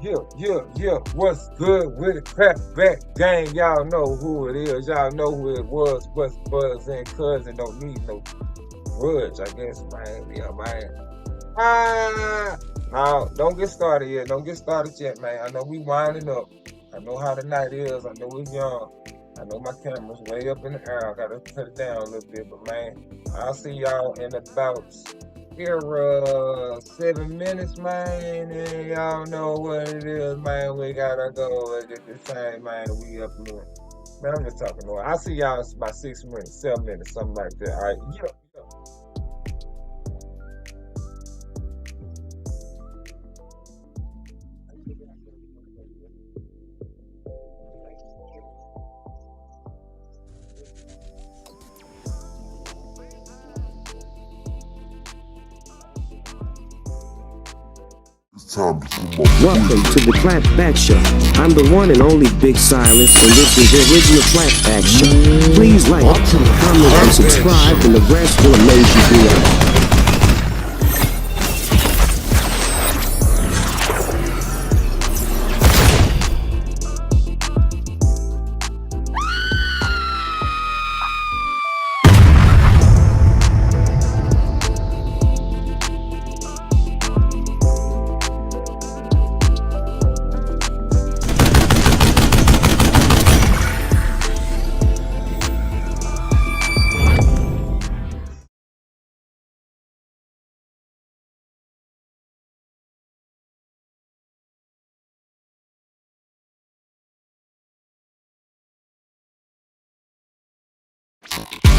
Yeah. What's good with the crackback gang? Y'all know who it is. Y'all know who it was. What's buzzing? Cousin don't need no grudge, I guess, man. Yeah, man. Ah, now don't get started yet. Don't get started yet, man. I know we winding up. I know how the night is. I know it's young. I know my camera's way up in the air. I gotta cut it down a little bit, but man, I'll see y'all in about here 7 minutes, man. And y'all know what it is, man. We gotta go and get this thing, man. We up and running. Man, I'm just talking. I'll see y'all in about 6 minutes, 7 minutes, something like that. All right, yeah. It's time to put my Welcome to the Clapback Show. I'm the one and only Big Silence, and this is the original Clapback Show. Please like, comment, and subscribe, and the rest will amaze you beyond.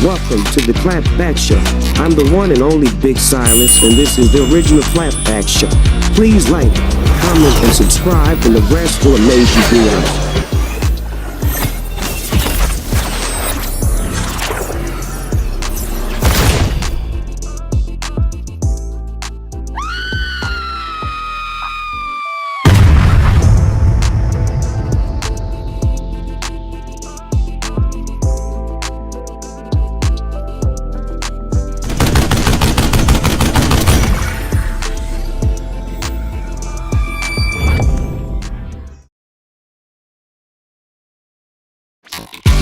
Welcome to the Clapback Show. I'm the one and only Big Silence, and this is the original Clapback Show. Please like, comment, and subscribe, and the rest will amaze you beyond.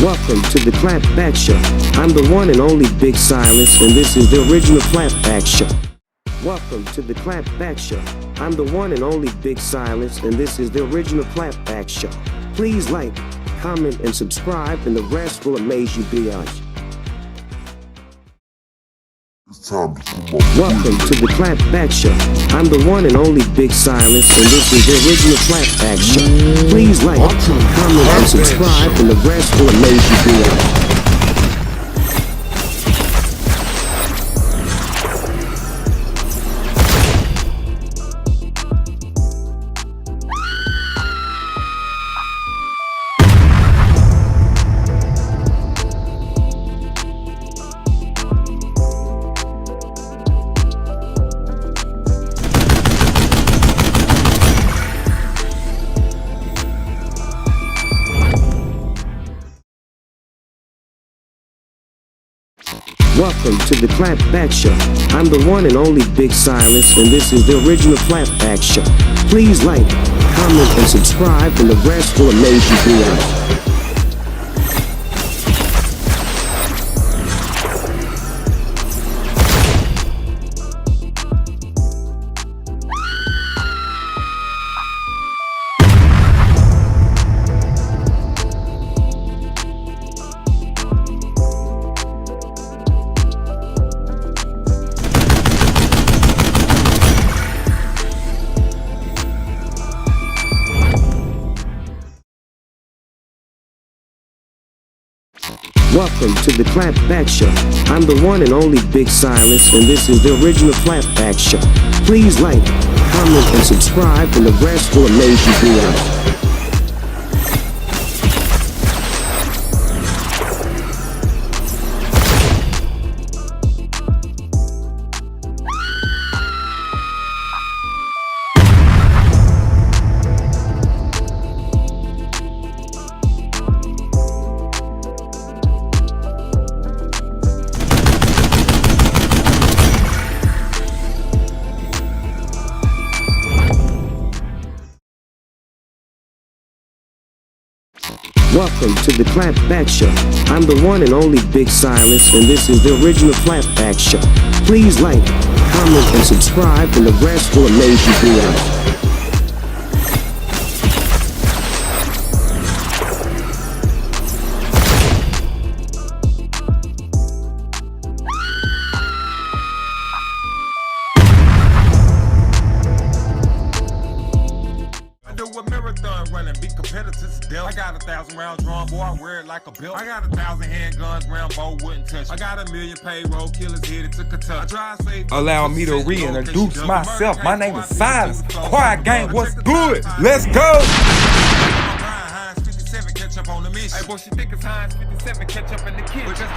Welcome to the Clapback Show. I'm the one and only Big Silence, and this is the original Clapback Show. Welcome to the Clapback Show. I'm the one and only Big Silence, and this is the original Clapback Show. Please like, comment, and subscribe, and the rest will amaze you beyond. It's time to put my Welcome to the Clapback Show. I'm the one and only Big Silence, and this is the original Clapback Show. Please like, comment, and subscribe, and the rest will amaze you beyond. Welcome to the Clapback Show. I'm the one and only Big Silence, and this is the original Clapback Show. Please like, comment, and subscribe, and the rest will amaze you beyond. Welcome to the Clapback Show. I'm the one and only Big Silence, and this is the original Clapback Show. Please like, comment, and subscribe, and the rest will amaze you beyond. Welcome to the Clapback Show. I'm the one and only Big Silence, and this is the original Clapback Show. Please like, comment, and subscribe, and the rest will amaze you beyond. Be competitors still. I got 1,000 rounds drawn, boy, I wear it like a belt. I got 1,000 handguns, Rambo wouldn't touch. I got 1 million payroll, killers headed to Kentucky. I drive safe. Allow me to reintroduce myself. My name is Silence. Quiet Gang, what's good? Let's go! Catch up on the mission. Hey, boy, she think it's Heinz 57, catch up in the kitchen. Just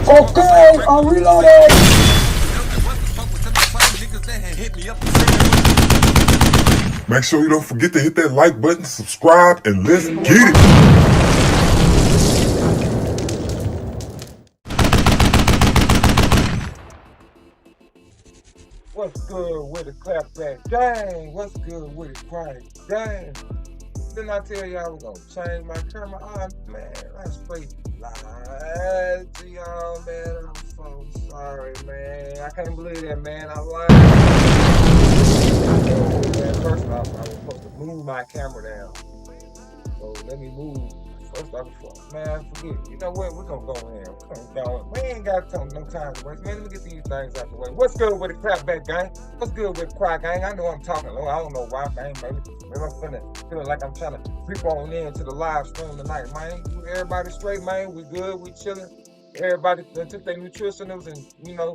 Okay, I'm reloading. Make sure you don't forget to hit that like button, subscribe, and let's get it. What's good with the Clapback Gang? What's good with the Quiet Gang? Didn't I tell y'all I was gonna change my camera? Oh man, I straight lied to y'all, man. I'm so sorry, man. I can't believe that, man. I lied. Oh, man, first off, I was supposed to move my camera down. So let me move. First off, man, forget it. You know what? We're gonna go in. We're gonna go in. We ain't got no time to waste. Man, let me get these things out the way. What's good with the Clapback Gang? What's good with the Quiet Gang? I know I'm talking low. I don't know why, man. Maybe I'm feeling like I'm trying to creep on into the live stream tonight, man. Everybody straight, man. We good. We chilling. Everybody took their nutritionals and, you know,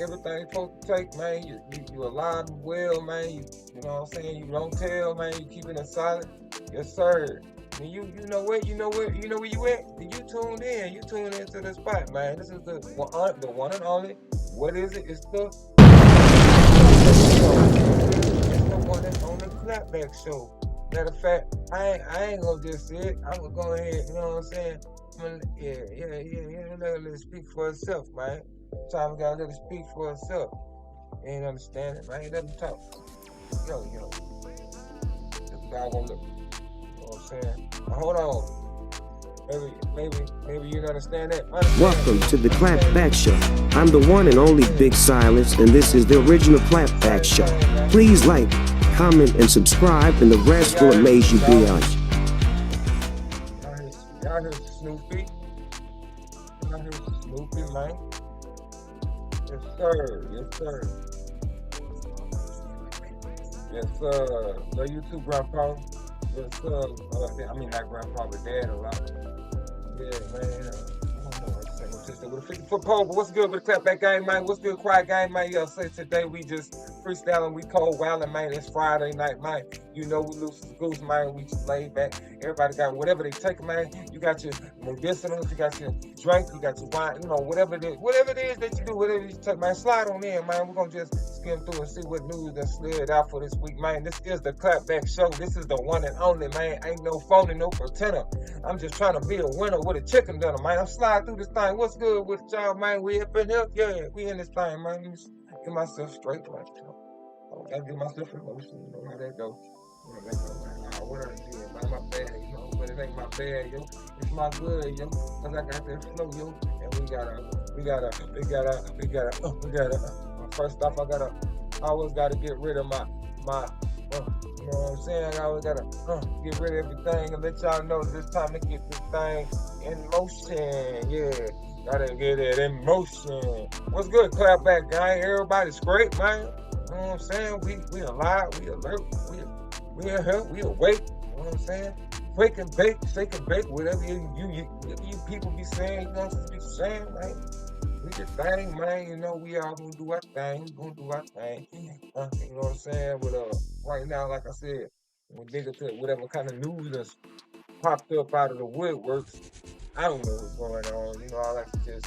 everything supposed to take, man. You alive and well, man. You know what I'm saying? You don't tell, man. You keeping it solid. Yes, sir. And you know where you at? You tuned in. You tuned into the spot, man. This is the one and only. What is it? It's the one and only Clapback Show. Matter of fact, I ain't gonna just say it. I'm gonna go ahead, you know what I'm saying? Yeah. Let it speak for itself, man. Time we gotta let it speak for itself. You ain't understand it, man. Let them talk. Yo. This guy gonna look. You know what I'm saying? Hold on. Maybe you don't understand that. Welcome to the Clapback Show. I'm the one and only Big Silence, and this is the original Clapback Show. Please like, comment, and subscribe, and the rest will amaze you beyond. Y'all heard Snoopy? Y'all heard Snoopy, man? Yes, sir. Yes, sir. Love you too, Grandpa. Yes, sir. I mean, not Grandpa, but Dad a lot. Yeah, man. I don't know what to say. I'm just with a 50-foot pole, but what's good with the Clapback Gang, man? What's good, Quiet Gang, man? Y'all say today we just freestyling, we cold wilding, man. It's Friday night, man. You know we loose as goose, man. We just laid back. Everybody got whatever they take, man. You got your medicinals, you got your drink, you got your wine, you know, whatever it is that you do, whatever you take, man. Slide on in, man. We're gonna just skim through and see what news that slid out for this week, man. This is the Clapback Show. This is the one and only, man. Ain't no phony, no pretender. I'm just trying to be a winner with a chicken dinner, man. I'm sliding through this thing. What's good with y'all, man? We up in here? Yeah, we in this thing, man. Let me get myself straight right now. I gotta get myself in motion. You know how that go. What I did, man, my bad, you know, but it ain't my bad, yo. It's my good, yo. Cause I got that flow, yo. And we gotta. First off, I always gotta get rid of my. You know what I'm saying? I always gotta get rid of everything and let y'all know this time to get this thing in motion. Yeah, gotta get it in motion. What's good, Clapback Gang? Everybody's great, man. You know what I'm saying? We alive, we alert, we in here, we awake. You know what I'm saying? Wake and bake, shake and bake, whatever you people be saying, you know what I'm saying, man. We just thing, man. You know, we all gonna do our thing. We gonna do our thing. You know what I'm saying? But right now, like I said, when niggas to whatever kind of news that's popped up out of the woodworks, I don't know what's going on. You know, I like to just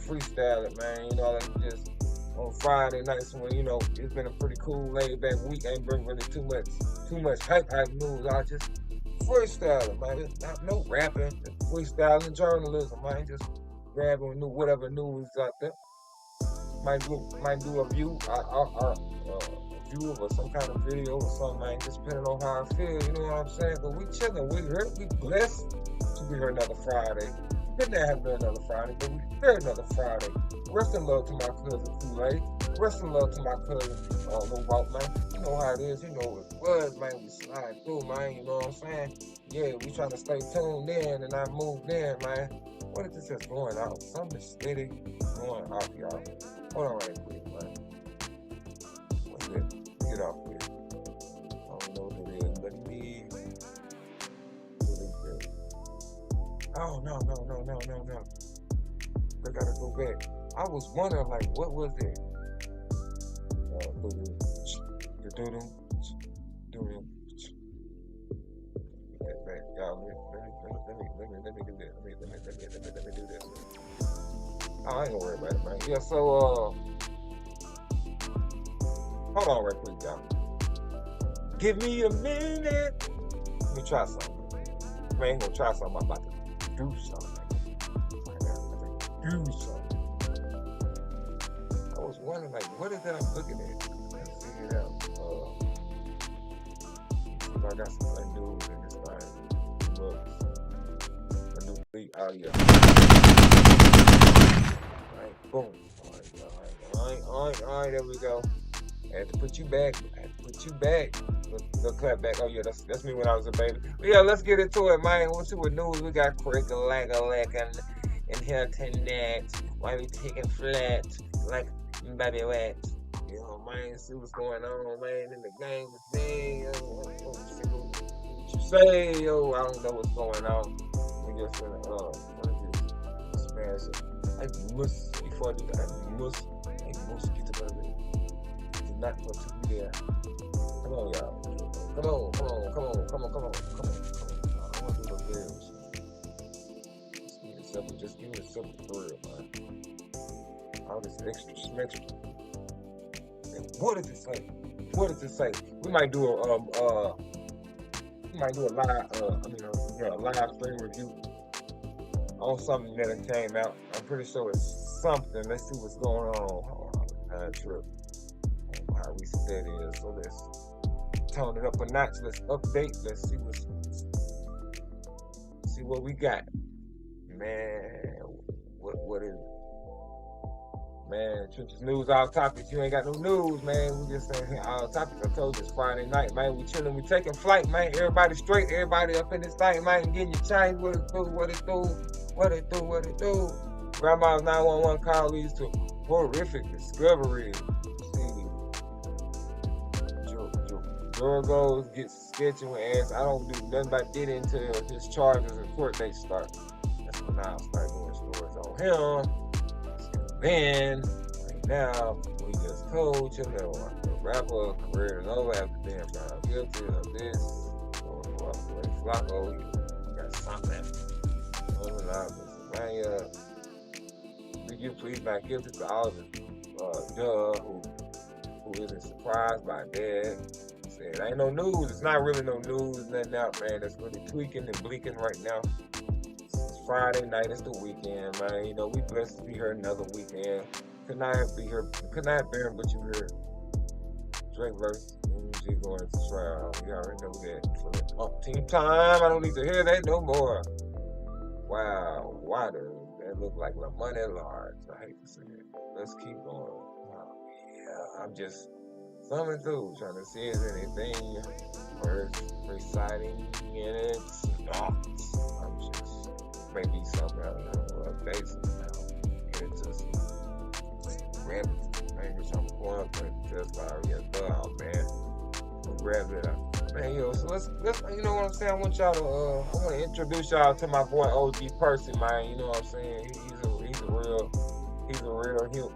freestyle it, man. You know, I like to just on Friday nights when, you know, it's been a pretty cool laid back week. Ain't bring really too much hype news. I just freestyle it, man. It's not no rapping, just freestyling journalism, man. Just grabbing whatever news is out there. Might do a view, review or some kind of video or something, man, just depending on how I feel, you know what I'm saying? But we chilling, we blessed to be here another Friday. Couldn't have been another Friday, but we here another Friday. Rest in love to my cousin Kool-Aid. Rest in love to my cousin Lil Walk, man. You know how it is, you know what it was, man. We slide through, man, you know what I'm saying? Yeah, we trying to stay tuned in and I moved in, man. What is this just going out? Something steady going off, y'all. Hold on right quick, man. What's it? Get off here. I don't know what it is, but oh, no. I gotta go back. I was wondering, like, what was it? Y'all, let me do this. Let me do this. Oh, I ain't gonna worry about it, man. Yeah, so, hold on right quick, y'all. Give me a minute. Let me try something. I ain't gonna try something. I'm about to do something. I was wondering, like, what is that I'm looking at? Let's figure it out. See if I got some news in this thing. Look. A new beat. Oh, yeah. Alright, boom. Alright, there we go. I had to put you back. The clap back. Oh yeah, that's me when I was a baby. But yeah, let's get into it, man. We'll see what news we got. Crick-a-lack-a-lack and here tonight. Why we taking flat like baby wet? You know, man, see what's going on, man, in the game today. See what you say, yo. I don't know what's going on. We just gonna smash it. I must before I do that. I must get to my bed. Not want to be there. Come on, y'all. Come on. I want to do the videos. Just give me a simple for real, man. All this extra symmetry. And what does it say? We might do a live stream review on something that came out. I'm pretty sure it's something. Let's see what's going on. Hold on, trip. How recent that is. So let's tone it up a notch. Let's update. Let's see what we got. Man, what is it? Man, Church's news, all topics. You ain't got no news, man. We just saying all topics. I told you it's Friday night, man. We chilling, we taking flight, man. Everybody straight, everybody up in this thing, man. Getting your change. What it do? Grandma's 911 call leads to horrific discoveries. Jorgos gets sketchy when asked, I don't do nothing but get into his charges and court date start. That's when I'll start doing stories on him. Then, right now, we just told you that the rapper career is over after being found guilty of this. Flacco, he got something. We give plead not guilty to all the judge who isn't surprised by that. It ain't no news. It's not really no news. Nothing out, man. That's really tweaking and bleaking right now. It's Friday night. It's the weekend, man. You know, we blessed to be here another weekend. Could not be here, but you heard Drake versus MG going to trial. We already know that. For the umpteenth time, I don't need to hear that no more. Wow. Why does that look like La Money Large? I hate to say it. Let's keep going. Yeah, I'm just thumbing through, trying to see if there's anything worth reciting in it. I'm just maybe something I don't know, updates now. Get into some rabbit language I'm going up and just already a dog, man. We'll grab it up. Man, yo, so let's you know what I'm saying? I want to introduce y'all to my boy OG Percy, man. You know what I'm saying? He's a real human.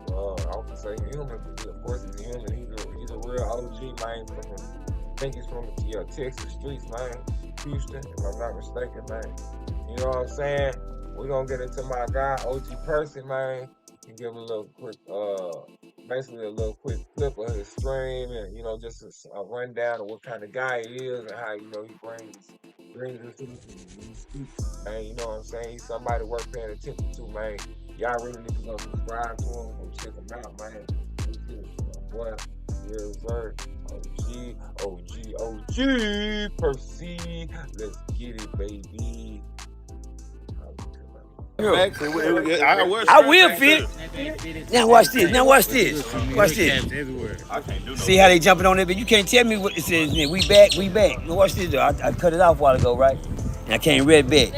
I would say human, but of course he's a human. He's a real OG, man. I think he's from the Texas streets, man. Houston, if I'm not mistaken, man. You know what I'm saying? We're gonna get into my guy OG Percy, man, and give him a little quick, basically a little quick clip of his stream, and you know, just a rundown of what kind of guy he is and how, you know, he brings us to man. You know what I'm saying? He's somebody worth paying attention to, man. Y'all really need to go subscribe to him and check him out, man. Boy, Yes, sir. OG, proceed. Let's get it, baby. I will fit. Now watch this. Now watch this. Watch this. See how they jumping on it, but you can't tell me what it says. We back. Now watch this though. I cut it off a while ago, right? And I can't read back.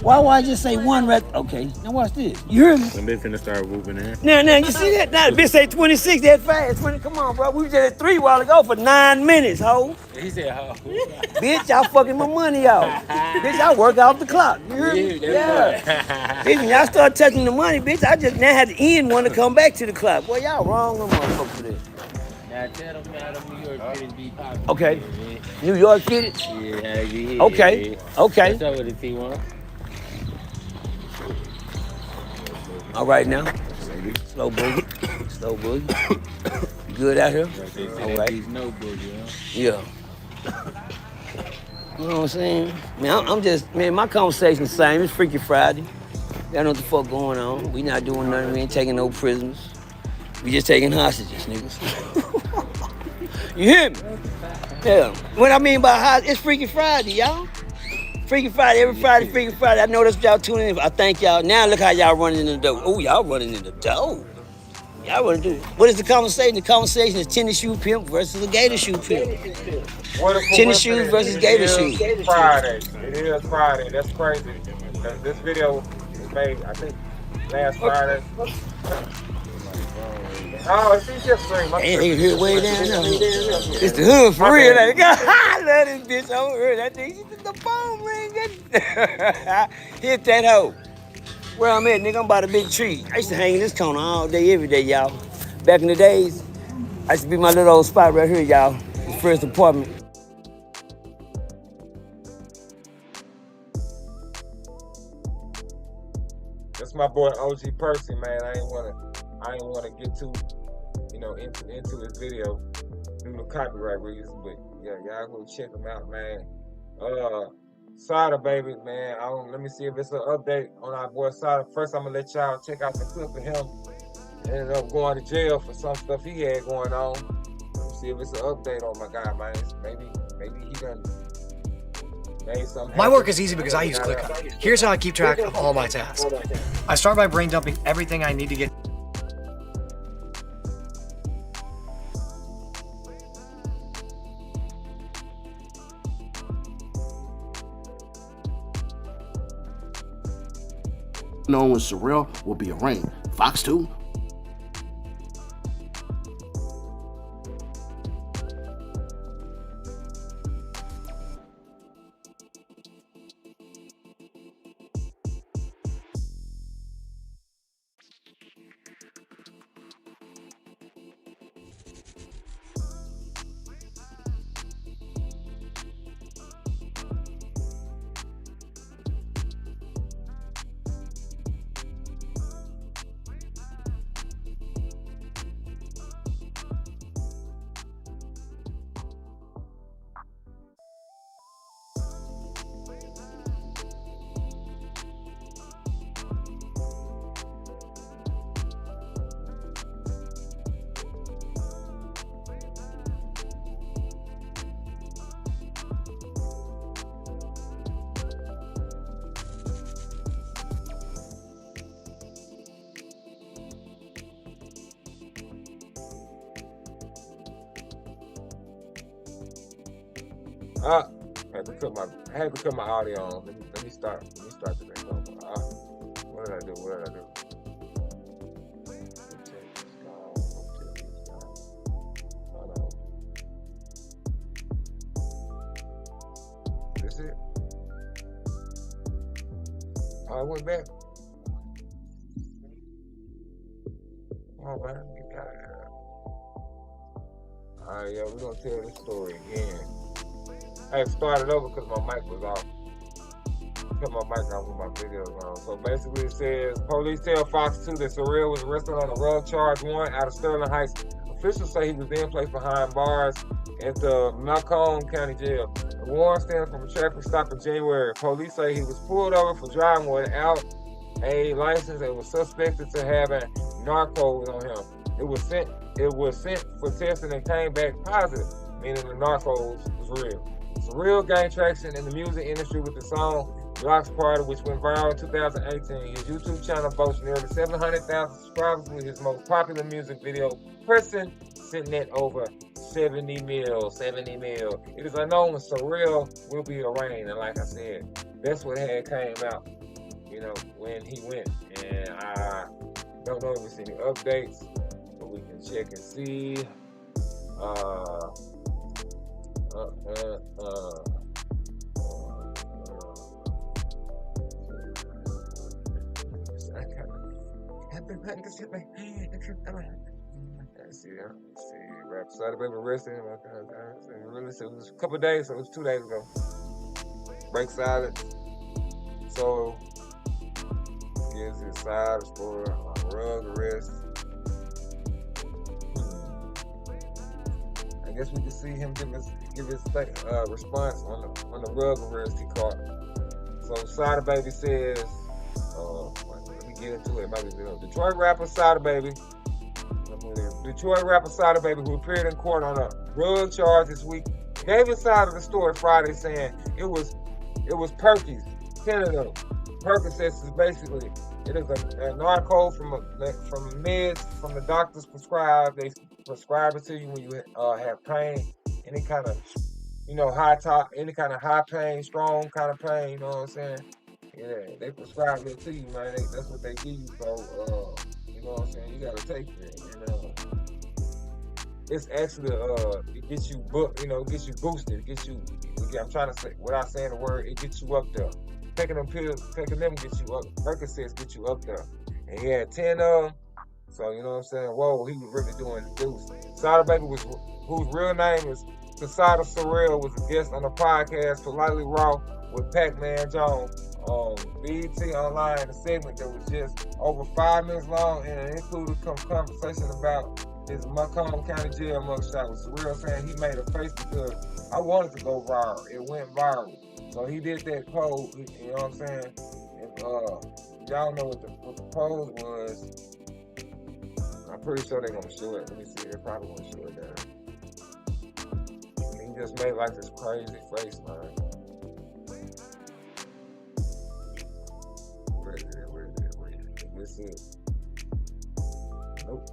Why would I just say one right? Okay. Now watch this. You hear me? When they finna start whooping in. Now you see that? Now the bitch say 26. That fast. 20. Come on, bro. We was at 3 while ago for 9 minutes, ho. He said, "Ho." Bitch, y'all fucking my money out. Bitch, I work off the clock. You hear me? Yeah. Bitch, when y'all start touching the money, bitch, I just now had to end one to come back to the clock. Boy, y'all wrong on motherfucker for this. Now tell them how them New York kids be popping. Okay. New York kids? Yeah, yeah. Okay. Okay. What's up with the T1? All right now. Slow boogie. Slow boogie. You good out here? All right. No boogie, huh? Yeah. You know what I'm saying? Man, I'm just, man, my conversation's the same. It's Freaky Friday. Y'all know what the fuck going on. We not doing nothing. We ain't taking no prisoners. We just taking hostages, niggas. You hear me? Yeah. What I mean by hostage, it's Freaky Friday, y'all. Freaky Friday, every Friday, Freaky Friday. I know that's what y'all tuning in. I thank y'all. Now look how y'all running in the dough. Oh, y'all running in the dough. Y'all running do. What is the conversation? The conversation is tennis shoe pimp versus a gator shoe pimp. Tennis shoes versus gator shoes. Friday. It is Friday. That's crazy. This video was made, I think, last Friday. Oh, it's just stream. Ain't here way down now. It's the hood for real. Like, I love this bitch over here. That thing, she took the phone ring. Hit that hoe. Where I'm at, nigga, I'm by the big tree. I used to hang in this corner all day, every day, y'all. Back in the days, I used to be my little old spot right here, y'all. The first apartment. That's my boy OG Percy, man. I ain't wanna get too, into his video due to copyright reasons, but yeah, y'all go check him out, man. Sada, baby, man. Let me see if it's an update on our boy Sada. First, I'm gonna let y'all check out the clip of him. Ended up going to jail for some stuff he had going on. Let me see if it's an update on my guy, man. Maybe he done made something. My work is easy because I use ClickUp. Here's how I keep track of all my tasks. I start by brain dumping everything I need to get. Known as Sorrel will be a ring. Fox 2. I had to cut my audio on. Let me start the thing over. What did I do? Hold on. This it? Oh, I went back. Oh man, get out of here. Alright, yeah, we're gonna tell this story again. I had started over because my mic was off. Cut my mic off with my videos on. So basically it says, police tell Fox 2 that Sorrel was arrested on a rough charge warrant out of Sterling Heights. Officials say he was then placed behind bars at the Macomb County Jail. The warrant stands from a traffic stop in January. Police say he was pulled over for driving without a license and was suspected to having narcos on him. It was sent it was sent for testing and came back positive, meaning the narcos was real. It's a real gain traction in the music industry with the song Block's Party, which went viral in 2018. His YouTube channel boasts nearly 700,000 subscribers with his most popular music video, Person, sitting at over 70 mil. It is unknown when Surreal will be arraigned, and like I said, that's what had came out, when he went. And I don't know if there's any updates, but we can check and see. Let's see, rap Sada Baby arrested him. It was a couple days, so it was 2 days ago. Break silence. So gives his side for a rug arrest. I guess we can see him give his response on the rug arrest he caught. So Sada Baby says, let me get into it. It might be Detroit rapper Sada Baby. Detroit rapper Sada Baby, who appeared in court on a drug charge this week, gave his side of the story Friday, saying it was Perkies, 10 of them. Percocets is basically, it is a narco from meds from the doctors prescribed. They prescribe it to you when you have pain, any kind of, any kind of high pain, strong kind of pain, you know what I'm saying? Yeah, they prescribe it to you, man. That's what they give you, so, you know what I'm saying? You gotta take it, it's actually, it gets you, it gets you boosted, it gets you, I'm trying to say, without saying the word, it gets you up there. Taking them pills, taking them gets you up. Percocets get you up there. And he had 10 of them. So, you know what I'm saying? Whoa, he was really doing the deuce. Sada Baby, whose real name is Casada Surreal, was a guest on the podcast Politely Raw with Pac-Man Jones on BET Online, a segment that was just over 5 minutes long, and it included conversation about his Macomb County Jail mugshot with Surreal saying he made a face because I wanted to go viral. It went viral. So he did that pose, you know what I'm saying? If y'all know what the pose was, I'm pretty sure they're gonna show it. Let me see, they're probably gonna show it there. And he just made like this crazy face, man. Where is it? This is. Nope.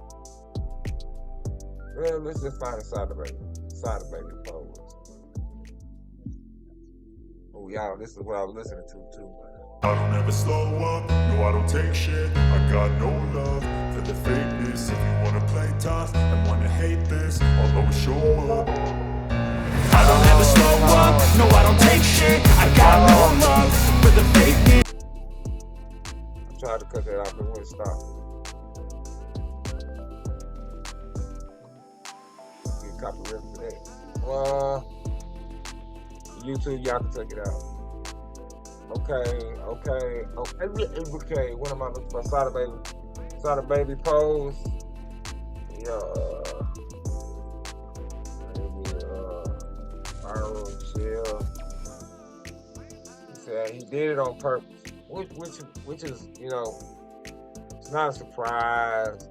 Well, let's just find a Sada Baby pose. Oh, y'all, this is what I was listening to, too. I don't ever slow up, no I don't take shit. I got no love for the fakeness. If you wanna play tough and wanna hate this, I'll always show up. I don't ever slow up, no I don't take shit. I got no love for the fakeness. I tried to cut that off, but it wouldn't stop. Get copyright for that. YouTube, y'all can check it out. Okay. What am I looking for? Sada Baby pose. Yeah. Maybe viral jail. He said he did it on purpose, which is, it's not a surprise.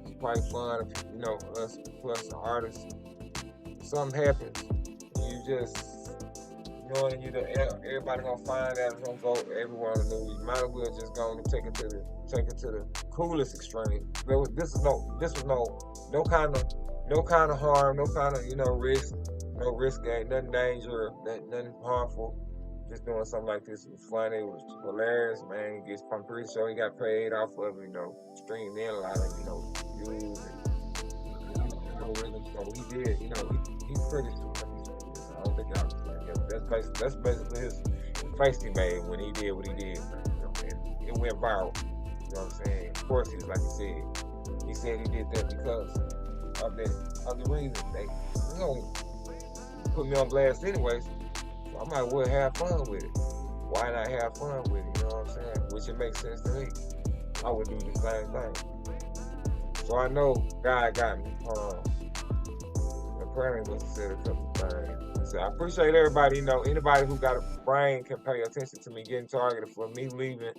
It's quite fun if us plus the artists. Something happens. You just knowing everybody gonna find out, it's gonna go everywhere on the news. You might as well just go and take it to the coolest extreme. This was no kind of harm, no kind of risk, no risk, ain't nothing dangerous, nothing harmful. Just doing something like this was funny, it was hilarious, man. I'm pretty sure he got paid off of it, streamed in a lot of views and algorithm. So he did, he's pretty sure. I don't think y'all understand. That's basically his face he made when he did what he did, man. And it went viral. You know what I'm saying? Of course, like he said he did that because of the reason they put me on blast anyways. So I might well have fun with it. Why not have fun with it? You know what I'm saying? Which it makes sense to me. I would do the same thing. So I know God got me. Apparently must have said a couple things. So I appreciate everybody. Anybody who got a brain can pay attention to me getting targeted for me living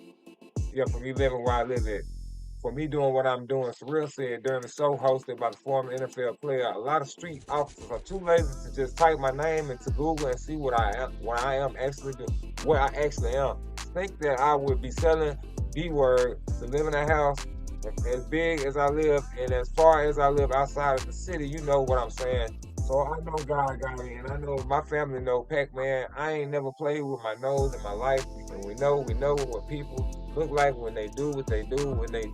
where I live at. for me doing what I'm doing. Surreal said during the show hosted by the former NFL player, a lot of street officers are too lazy to just type my name into Google and see what I am actually doing, what I actually am. Think that I would be selling B-word to live in a house as big as I live and as far as I live outside of the city. You know what I'm saying? So I know God got me, and I know my family know Pac-Man. I ain't never played with my nose in my life, and we know what people look like when they do what they do, when they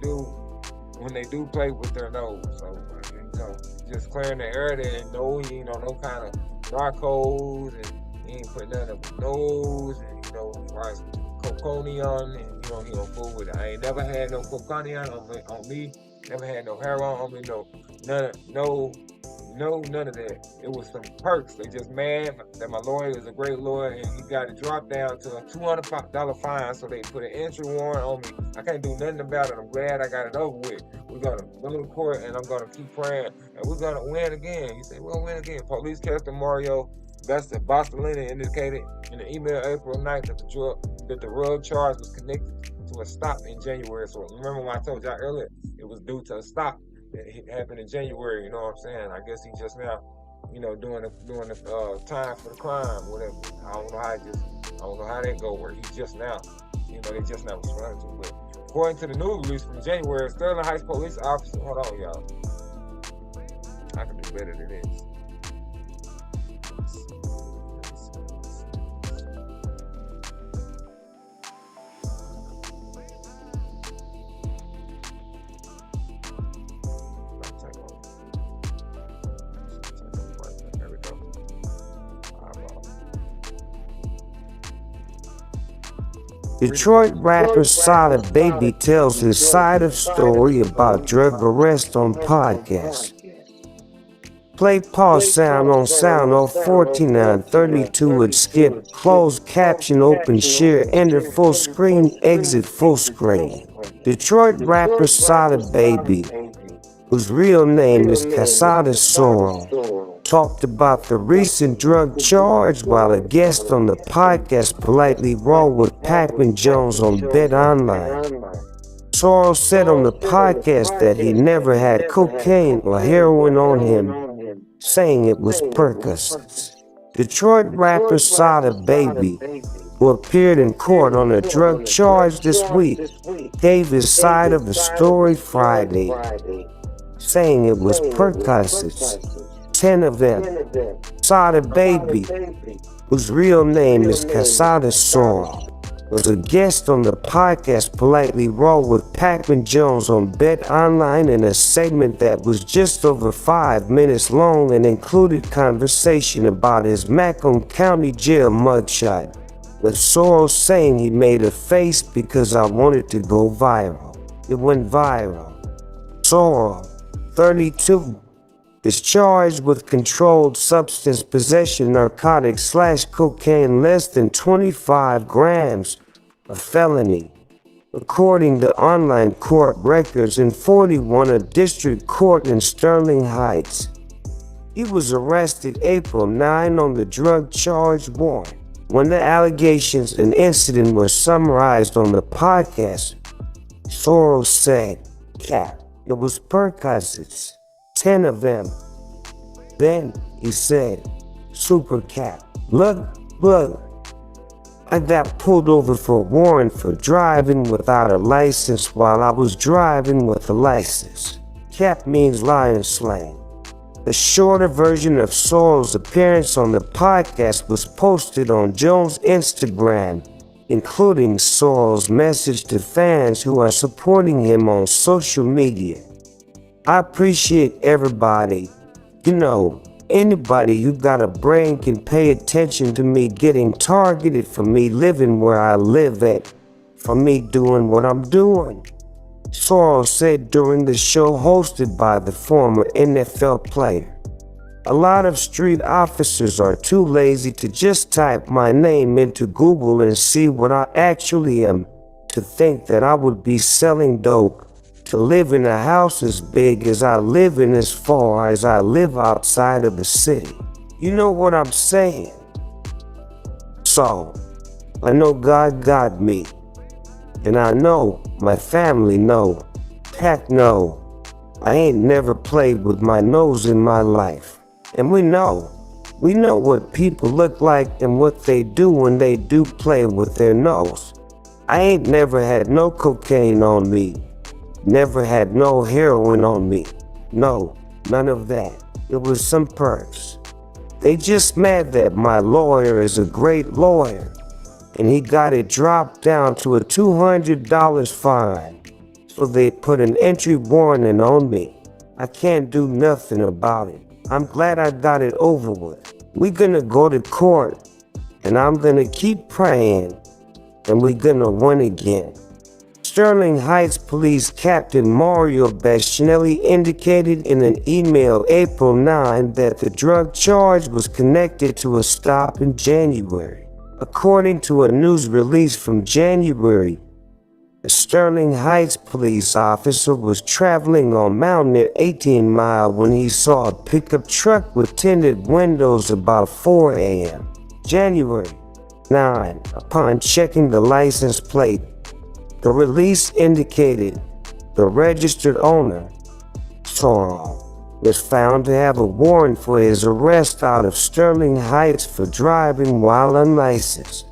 do play with their nose. So just clearing the air there, and no, he ain't on no kind of narcos, and he ain't putting nothing up his nose, and as far as coconion, and he don't fool with it. I ain't never had no coconion on me, never had no heroin on me, none of that. It was some perks. They just mad that my lawyer is a great lawyer and he got it dropped down to a $200 fine, so they put an entry warrant on me. I can't do nothing about it. I'm glad I got it over with. We're gonna go to court and I'm gonna keep praying and we're gonna win again. You say we're gonna win again. Police Captain Mario Bostolini indicated in the email April 9th that the rug charge was connected to a stop in January. So remember when I told y'all earlier, it was due to a stop. It happened in January, you know what I'm saying? I guess he just now, doing the time for the crime, whatever. I don't know how that go where he just now, they just now responded to it. But according to the news release from January, Sterling Heights police officer, hold on, y'all. I can do better than this. Detroit rapper Sada Baby tells his side of story about drug arrest on podcast. Play pause sound on sound 04932 would skip, closed caption, open share, enter full screen, exit full screen. Detroit rapper Sada Baby, whose real name is Casada Sorrel, talked about the recent drug charge while a guest on the podcast Politely Raw with Pac-Man Jones on Bet Online. Sorrel said on the podcast that he never had cocaine or heroin on him, saying it was Percocets. Detroit rapper Sada Baby, who appeared in court on a drug charge this week, gave his side of the story Friday, saying it was Percocets, 10 of them. Sada Baby, whose real name is Casada Sorrel, was a guest on the podcast Politely Raw with Pac-Man Jones on Bet Online in a segment that was just over 5 minutes long and included conversation about his Macomb County Jail mugshot, with Sorrel saying he made a face because I wanted to go viral. It went viral. Sorrel, 32, is charged with controlled substance possession, narcotics / cocaine less than 25 grams, a felony, according to online court records in 41 a district court in Sterling Heights. He was arrested April 9 on the drug charge warrant. When the allegations and incident were summarized on the podcast, Sorrel said, "Cap, it was Percocets, 10 of them." Then he said, "Super Cap, look, I got pulled over for a warrant for driving without a license while I was driving with a license." Cap means lion slang. The shorter version of Sorrel's appearance on the podcast was posted on Jones' Instagram, including Sorrel's message to fans who are supporting him on social media. "I appreciate everybody. Anybody who got a brain can pay attention to me getting targeted for me living where I live at, for me doing what I'm doing," Sorrel said during the show hosted by the former NFL player. "A lot of street officers are too lazy to just type my name into Google and see what I actually am, to think that I would be selling dope, to live in a house as big as I live in as far as I live outside of the city. You know what I'm saying? So, I know God got me, and I know my family know Heck no. I ain't never played with my nose in my life. And we know what people look like and what they do when they do play with their nose. I ain't never had no cocaine on me. Never had no heroin on me. No, none of that. It was some perks. They just mad that my lawyer is a great lawyer, and he got it dropped down to a $200 fine. So they put an entry warning on me. I can't do nothing about it. I'm glad I got it over with. We gonna go to court, and I'm gonna keep praying, and we gonna win again. Sterling Heights Police Captain Mario Baschinelli indicated in an email April 9 that the drug charge was connected to a stop in January. According to a news release from January, a Sterling Heights police officer was traveling on Mountain 18 Mile when he saw a pickup truck with tinted windows about 4 a.m. January 9. Upon checking the license plate, the release indicated the registered owner, Sorrel, was found to have a warrant for his arrest out of Sterling Heights for driving while unlicensed.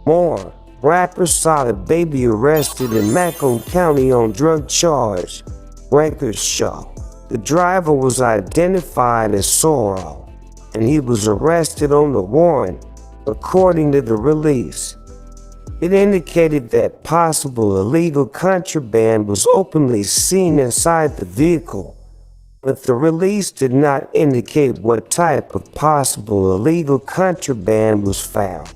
More, rapper Solid Baby arrested in Macomb County on drug charge. Records show the driver was identified as Sorrel, and he was arrested on the warrant, according to the release. It indicated that possible illegal contraband was openly seen inside the vehicle, but the release did not indicate what type of possible illegal contraband was found.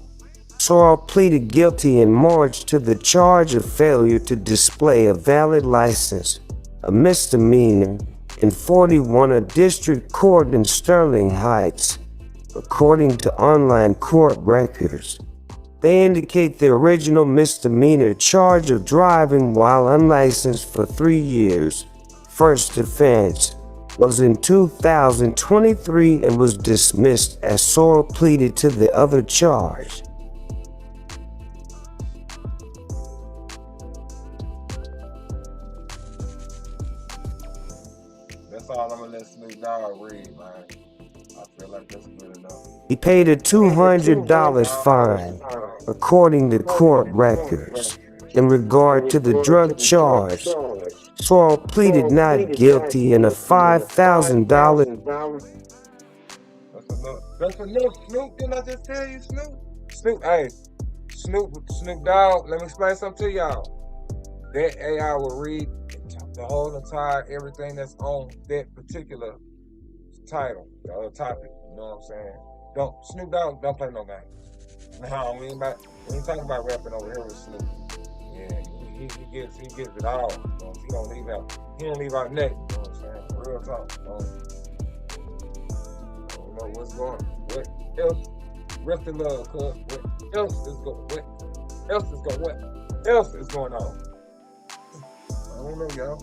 Sorrel pleaded guilty in March to the charge of failure to display a valid license, a misdemeanor, in 41 District Court in Sterling Heights, according to online court records. They indicate the original misdemeanor charge of driving while unlicensed for 3 years, first offense, was in 2023 and was dismissed as Sorrel pleaded to the other charge. That's all I'm gonna let Snoop Dogg read, man. I feel like that's good enough. He paid a $200 fine, according to court records. In regard to the drug charge, Sorrel pleaded not guilty in a $5,000. That's enough, Snoop. Didn't I just tell you, Snoop? Snoop Dogg, let me explain something to y'all. That AI will read the whole entire everything that's on that particular title, the topic. You know what I'm saying? Snoop Dogg don't play no games. No, we ain't talking about rapping over here with Snoop. Yeah, he gets it all. You know, he don't leave out nothing. You know what I'm saying? Real talk. I don't know what's going on. What else? Rest in love, cuz. What else is going on? I don't know, y'all.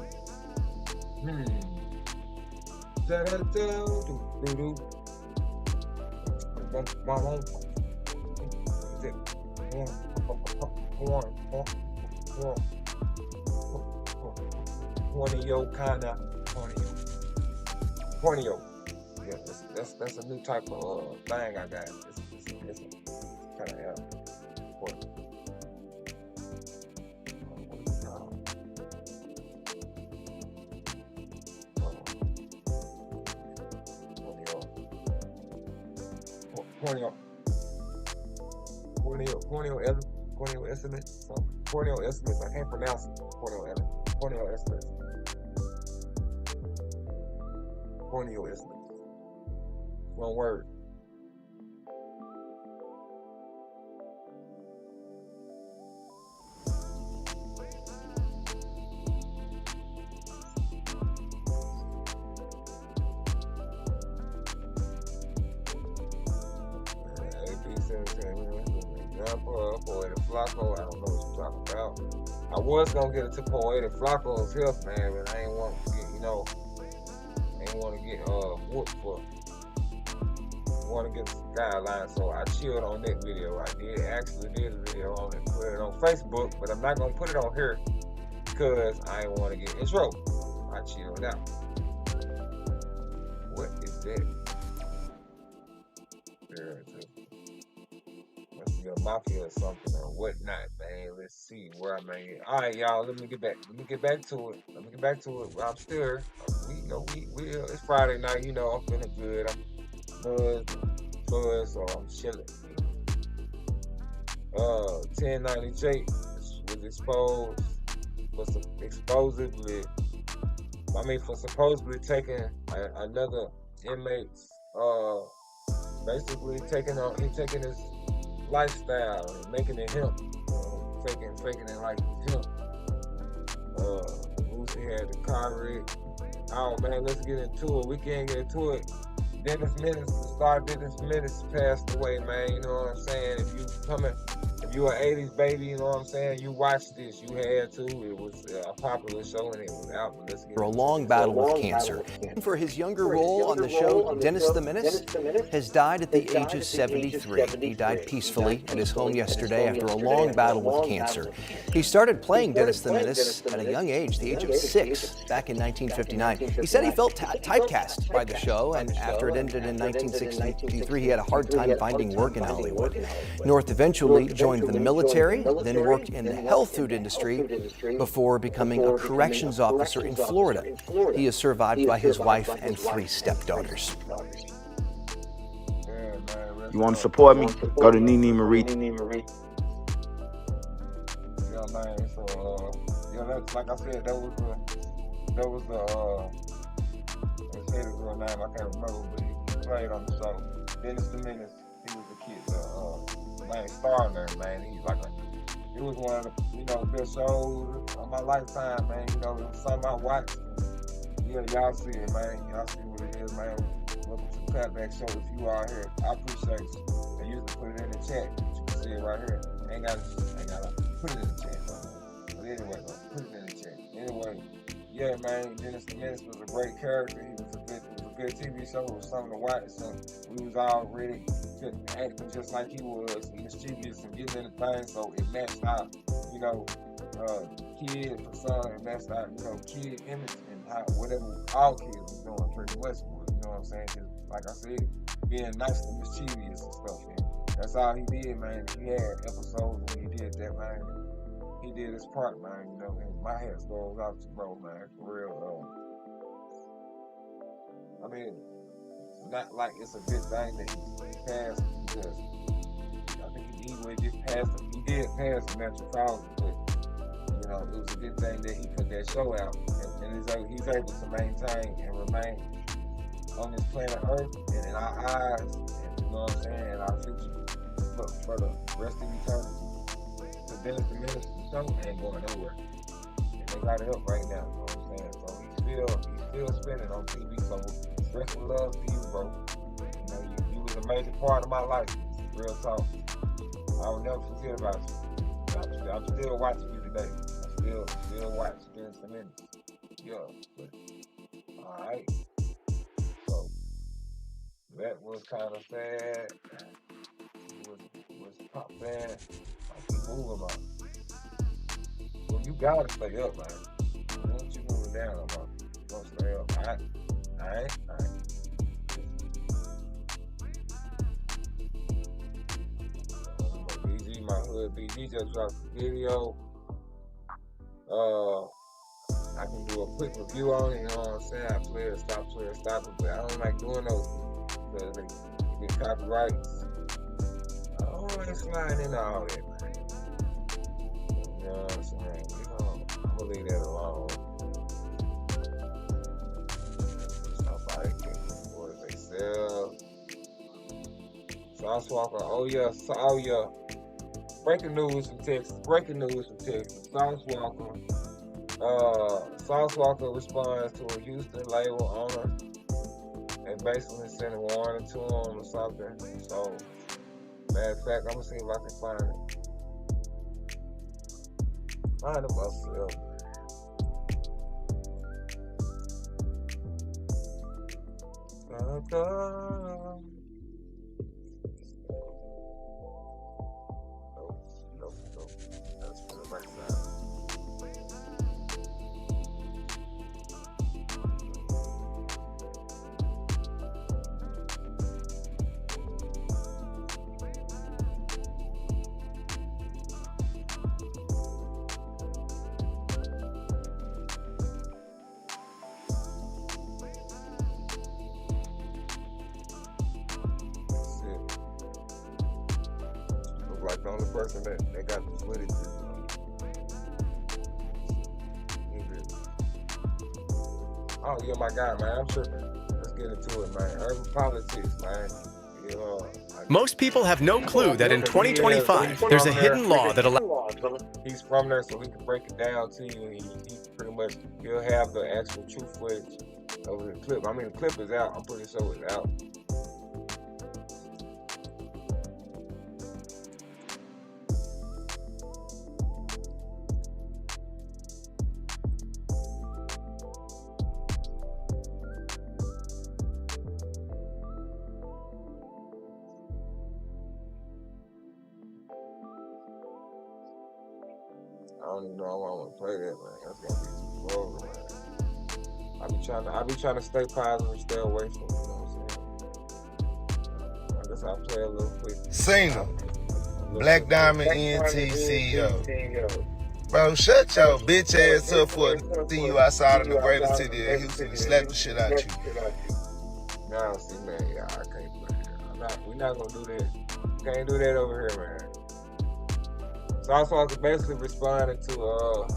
Hornio. Yeah, that's a new type of thing I got. It's kind of Corneo estimates. Corneo estimates. I can't pronounce it. Corneo estimates. Corneo estimates. One word. Poetic Flacco, I don't know what you're talking about. I was gonna get into Poetic Flacco's health, man, but I ain't want to get, whooped for. Want to get some guidelines, so I chilled on that video. I did a video on it, put it on Facebook, but I'm not gonna put it on here because I ain't want to get in trouble. I chilled out. What is that? Must be a mafia or something or whatnot, man. Let's see where I'm at. All right, y'all. Let me get back to it. I'm still here. It's Friday night. I'm feeling good. I'm buzzed, so I'm chilling. 1090 Jake was exposed for supposedly taking another inmate's basically taking his lifestyle and making it him, faking it like it's him. Boosie had the car wreck. Oh man, let's get into it. We can't get into it. Dennis Menace passed away, man. You know what I'm saying? If you an 80s baby, you know what I'm saying? You watched this, you had to. It was a popular show and it was out. Let's get For a long battle with cancer. For his younger role on the show, Dennis the Menace has died at the age of 73. He died peacefully at his home yesterday after a long battle with cancer. He started playing Dennis the Menace at a young age, the age of 6, back in 1959. He said he felt typecast by the show, and after it ended in 1963, he had a hard time finding work in Hollywood. North eventually joined the military, then worked in the health food industry before becoming a corrections officer in Florida. He is survived by his wife and 3 stepdaughters. You want to support me? Go to Nene Marie. Yeah, man. So, that's like I said, that was the let's say the girl name, I can't remember, but he played on the show. Dennis the Menace, he was the kid, man, star in there, man. It was one of the, best shows of my lifetime, man. It was something I watched. Yeah, y'all see it, man. Y'all see what it is, man. Welcome to the Clapback Show. If you are here, I appreciate you. And you can put it in the chat. You can see it right here. Ain't gotta put it in the chat, though. But anyway, put it in the chat. Anyway, yeah, man. Dennis the Menace was a great character. It was a good TV show. It was something to watch. So we was all ready to act just like he was, mischievous and getting in the thing. So it matched our, kid persona. It matched our, kid image and how whatever all kids was doing pretty much. You know what I'm saying? Cause like I said, being nice and mischievous and stuff. And that's all he did, man. He had episodes when he did that, man. He did his part, man. And my hat goes out to bro, man. For real. I mean, not like it's a good thing that he passed because I think he did pass the natural causes, but it was a good thing that he put that show out and he's able to maintain and remain on this planet Earth and in our eyes, and you know what I'm saying, in our future for the rest of eternity. So Dennis the Menace, the show ain't going nowhere. And they got it up right now, you know what I'm saying? So he's still spinning on TV, so rest of love to you, bro. You was a major part of my life. Real talk. I will never forget about you. I'm still watching you today. I still watch Dennis the Menace. Yeah. Alright. So that was kind of sad. It was pop bad. I keep moving on. Well, you gotta stay up, man. Once you move down, I'm gonna stay up. Alright. BG, my hood BG just dropped a video. I can do a quick review on it, you know what I'm saying? I play it, stop it, but I don't like doing those because they get copyrights. I don't like sliding into all that, man. You know what I'm saying? I'm gonna leave that alone. Somebody can what they sell. Sauce Walker, oh yeah. Breaking news from Texas. Sauce Walker responds to a Houston label owner and basically sent a warning to him or something. So, matter of fact, I'm gonna see if I can find it myself. Nope. That's for the right side. The only person that got the footage is oh yeah, my guy, man. I'm tripping. Let's get into it, man. Urban politics, man. Most people have no clue that in 2025, there's a hidden law that allows... He's from there, so we can break it down to you. He pretty much, he'll have the actual true footage of the clip. I mean, the clip is out. I'm pretty sure it's out. I don't even know how I want to play that, man. That's gonna be too vulgar, man. I be trying to stay positive and stay away from it, you know what I'm saying? I guess I'll play a little quick. Cena, Black Diamond NT CEO. Bro, shut your bitch ass up for see you outside in the greatest city of Houston and slap the shit out you. Nah, see, man, yeah, I can't play that. We're not gonna do that. Can't do that over here, man. So I was basically responding to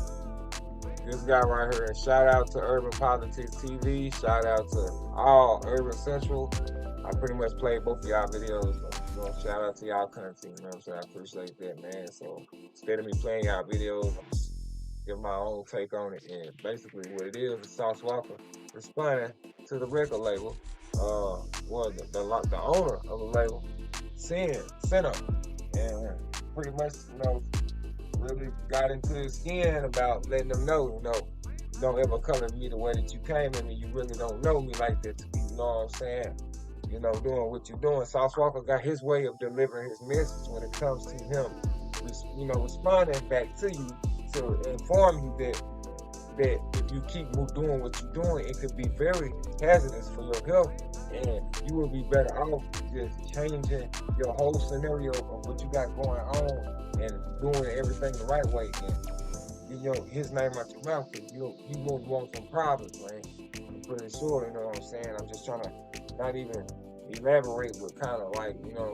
this guy right here. And shout out to Urban Politics TV. Shout out to all Urban Central. I pretty much played both of y'all videos. So, you know, shout out to y'all content. You know what I'm saying? I appreciate that, man. So instead of me playing y'all videos, I'm just giving my own take on it. And basically what it is Sauce Walker responding to the record label. Well, the owner of the label, Cena. And pretty much, you know, really got into his skin about letting them know, you know, don't ever color me the way that you came at me. You really don't know me like that to be, you know what I'm saying? You know, doing what you're doing. Sauce Walker got his way of delivering his message when it comes to him, you know, responding back to you to inform you that if you keep doing what you're doing, it could be very hazardous for your health, and you will be better off just changing your whole scenario of what you got going on and doing everything the right way. And you know his name out your mouth, because you won't want some problems, man. I'm pretty sure, you know what I'm saying? I'm just trying to not even elaborate, but kind of like, you know,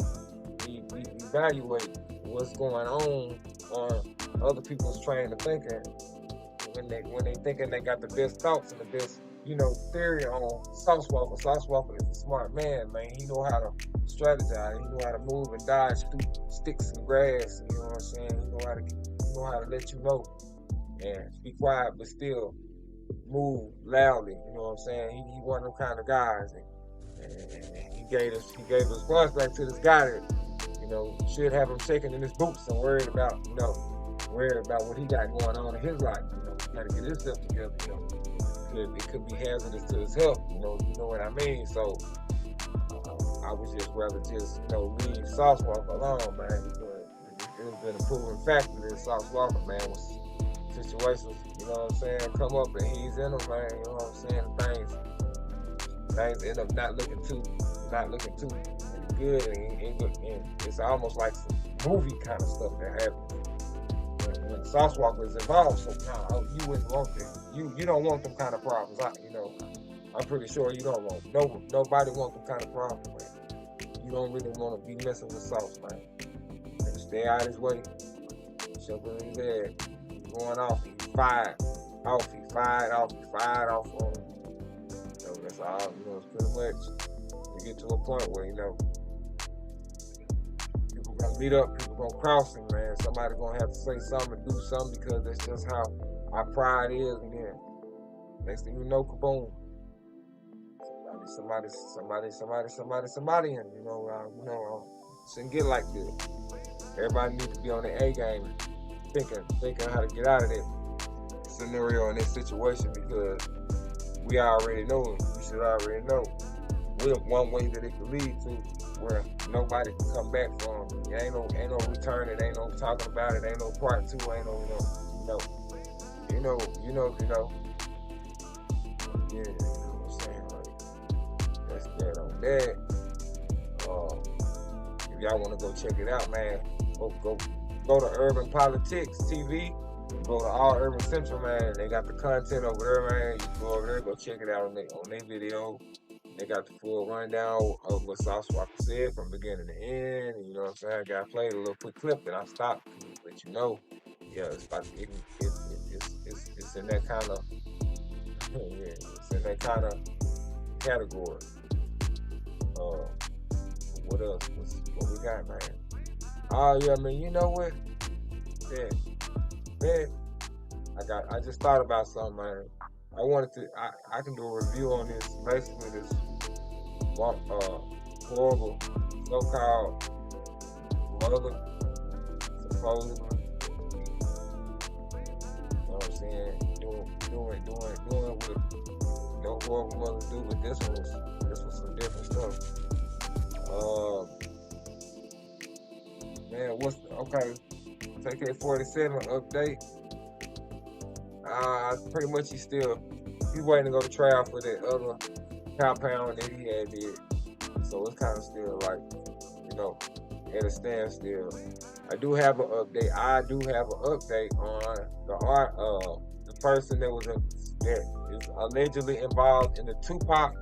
evaluate what's going on other people's train of thinking when they thinking they got the best thoughts and the best, you know, theory on Sauce Walker. Sauce Walker is a smart man. He know how to strategize. He know how to move and dodge through sticks and grass. You know what I'm saying? He know how to let you know and be quiet, but still move loudly. You know what I'm saying? He one of them kind of guys, and he gave a response back to this guy that, you know, should have him shaking in his boots and worried about what he got going on in his life. You know, he got to get himself together. You know, it could be hazardous to his health. You know what I mean? So I would just rather just, you know, leave Sauce Walker alone, man. Because it's been a proven factor that Sauce Walker, man, was situations, you know what I'm saying, come up and he's in them, man. You know what I'm saying? Things end up not looking too good, and it's almost like some movie kind of stuff that happens when Sauce Walker is involved. So you wouldn't want that. You don't want them kind of problems. I'm pretty sure you don't want. Nobody wants them kind of problems, man. You don't really want to be messing with Sauce, man. And stay out his way. Simple as that. Going off, he fired off on him. So that's all, you know, it's pretty much you get to a point where, you know, people gonna meet up, people gonna cross him, man. Somebody gonna have to say something and do something, because that's just how our pride is. And then next thing you know, kaboom. Somebody, and you know, shouldn't get like this. Everybody needs to be on their A game, thinking how to get out of that scenario and that situation, because we already know, we should already know one way that it could lead to where nobody can come back from. Ain't no return, it ain't no talking about it, ain't no part two, ain't no, you know. Yeah, you know what I'm saying? Like, that's that on that. If y'all want to go check it out, man, go to Urban Politics TV. Go to All Urban Central, man. They got the content over there, man. You go over there, go check it out on their video. They got the full rundown of what Sauce Walker said from beginning to end. You know what I'm saying? I got played a little quick clip that I stopped to let you know. Yeah, it's about it's in that kind of yeah, it's in that kind of category. What else? What we got, man? Oh yeah, man. You know what? Man, I just thought about something, man. I can do a review on this. Basically, this horrible so-called mother, supposedly. You know what I'm saying? Doing what horrible mothers do. But this was some different stuff. Man, okay? Take 47 update. Pretty much he's waiting to go to trial for that other compound that he had did. So it's kind of still like, you know, at a standstill. I do have an update. On the person that is allegedly involved in the Tupac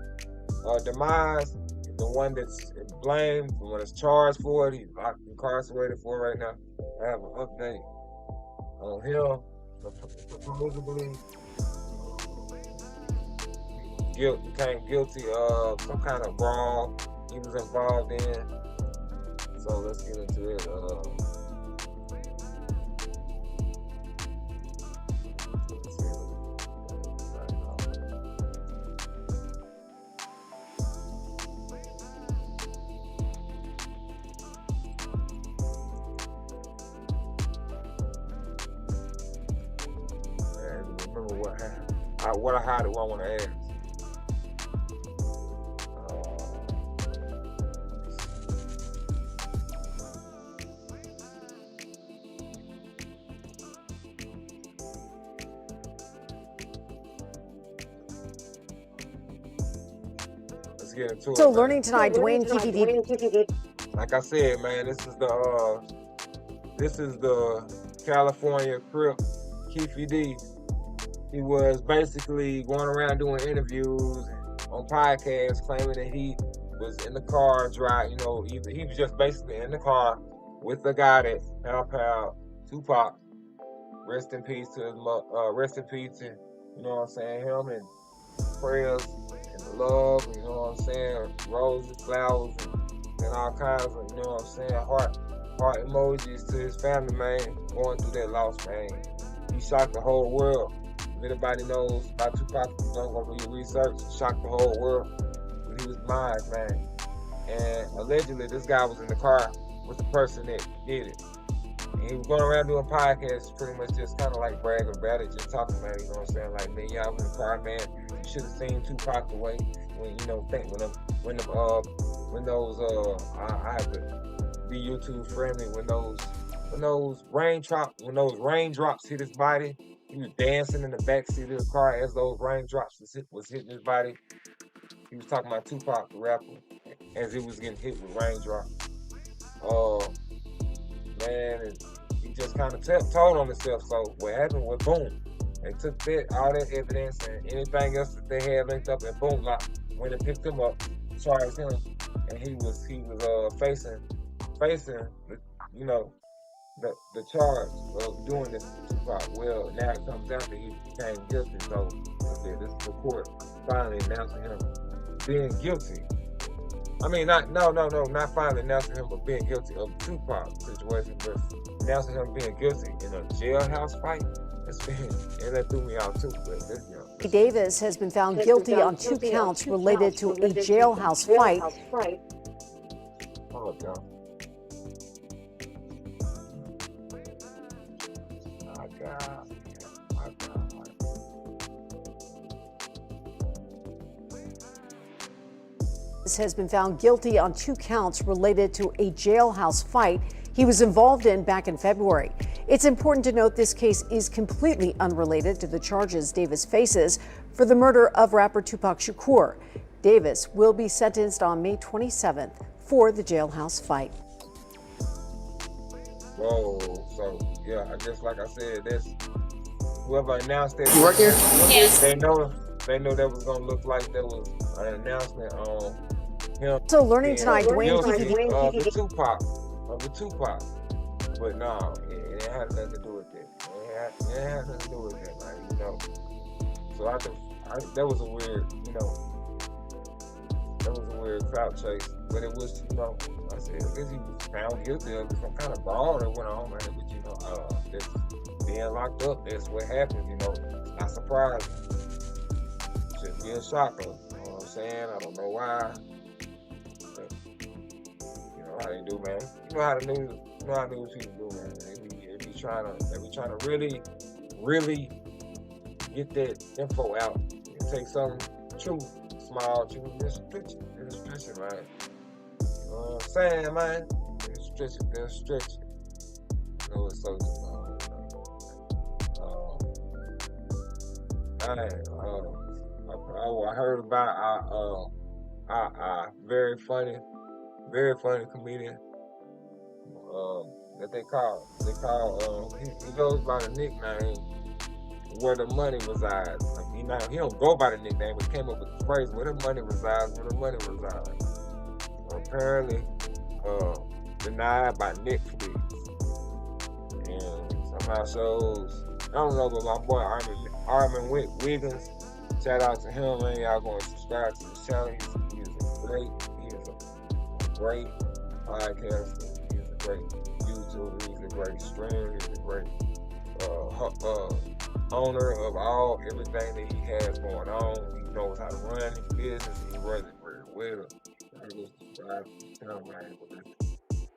demise. The one that's blamed, the one that's charged for it, he's incarcerated for it right now. I have an update on him. Supposedly became guilty of some kind of brawl he was involved in. So let's get into it. Remember what happened. How do I want to ask? Let's get into it. So learning tonight, Dwayne KPD. Like I said, man, this is the California Crip Keefe D. He was basically going around doing interviews on podcasts, claiming that he was in the car driving. You know, he was just basically in the car with the guy that helped out Tupac. Rest in peace to his rest in peace to, you know what I'm saying, him, and prayers and love. You know what I'm saying, roses, flowers, and all kinds of, you know what I'm saying, heart emojis to his family, man, going through that loss, man. He shocked the whole world. If anybody knows about Tupac, don't go do your research. Shocked the whole world. But he was blind, man. And allegedly, this guy was in the car with the person that did it. And he was going around doing podcasts, pretty much just kind of like bragging about it, just talking about it, you know what I'm saying? Like, man, y'all was in the car, man. You should have seen Tupac the way when, you know, I have to be YouTube friendly, when those raindrops hit his body. He was dancing in the backseat of the car as those raindrops was hitting his body. He was talking about Tupac, the rapper, as he was getting hit with raindrops. Man, and he just kind of told on himself. So what happened was, boom, they took all that evidence and anything else that they had linked up, and boom, when they picked him up, charged him, and he was facing, you know, the charge of doing this to Tupac. Well, now it comes out that he became guilty. So this is the court finally announcing him being guilty. I mean, not finally announcing him of being guilty of the Tupac situation, but announcing him being guilty in a jailhouse fight. And that threw me out too. But this, you know, Davis has been found guilty on 2 counts related to a jailhouse fight. Oh, God. My God. Has been found guilty on 2 counts related to a jailhouse fight he was involved in back in February. It's important to note this case is completely unrelated to the charges Davis faces for the murder of rapper Tupac Shakur. Davis will be sentenced on May 27th for the jailhouse fight. Whoa, so yeah, I guess like I said, whoever announced that. You work here? Yes. they knew that was gonna look like there was an announcement on him. So learning tonight, Dwayne the Tupac. But no, it had nothing to do with that. It had nothing to do with that, like, you know. So that was a weird, you know, that was a weird crowd chase. But it was, you know, I said, I guess he was found guilty of some kind of fraud that went on, man. But, you know, that's being locked up, that's what happens, you know. It's not surprising. Shouldn't be a shocker, you know what I'm saying? I don't know why. But, you know how they do, man. You know how the news people do, man. They be trying to really get that info out. It takes some truth, small truth, just stretch it, man. You know what I'm saying, man? Stretch it. You know, it's so I heard about very funny comedian that they call he goes by the nickname Where the Money Resides. Like, he don't go by the nickname, but he came up with the phrase Where the Money Resides, Where the Money Resides. Apparently denied by Netflix, and somehow shows, I don't know, but my boy Armin Wiggins, shout out to him, man. Y'all going to subscribe to his channel. He is a great podcaster. He's a great YouTuber. He's a great streamer. He's a great owner of everything that he has going on. He knows how to run his business. He runs it very well.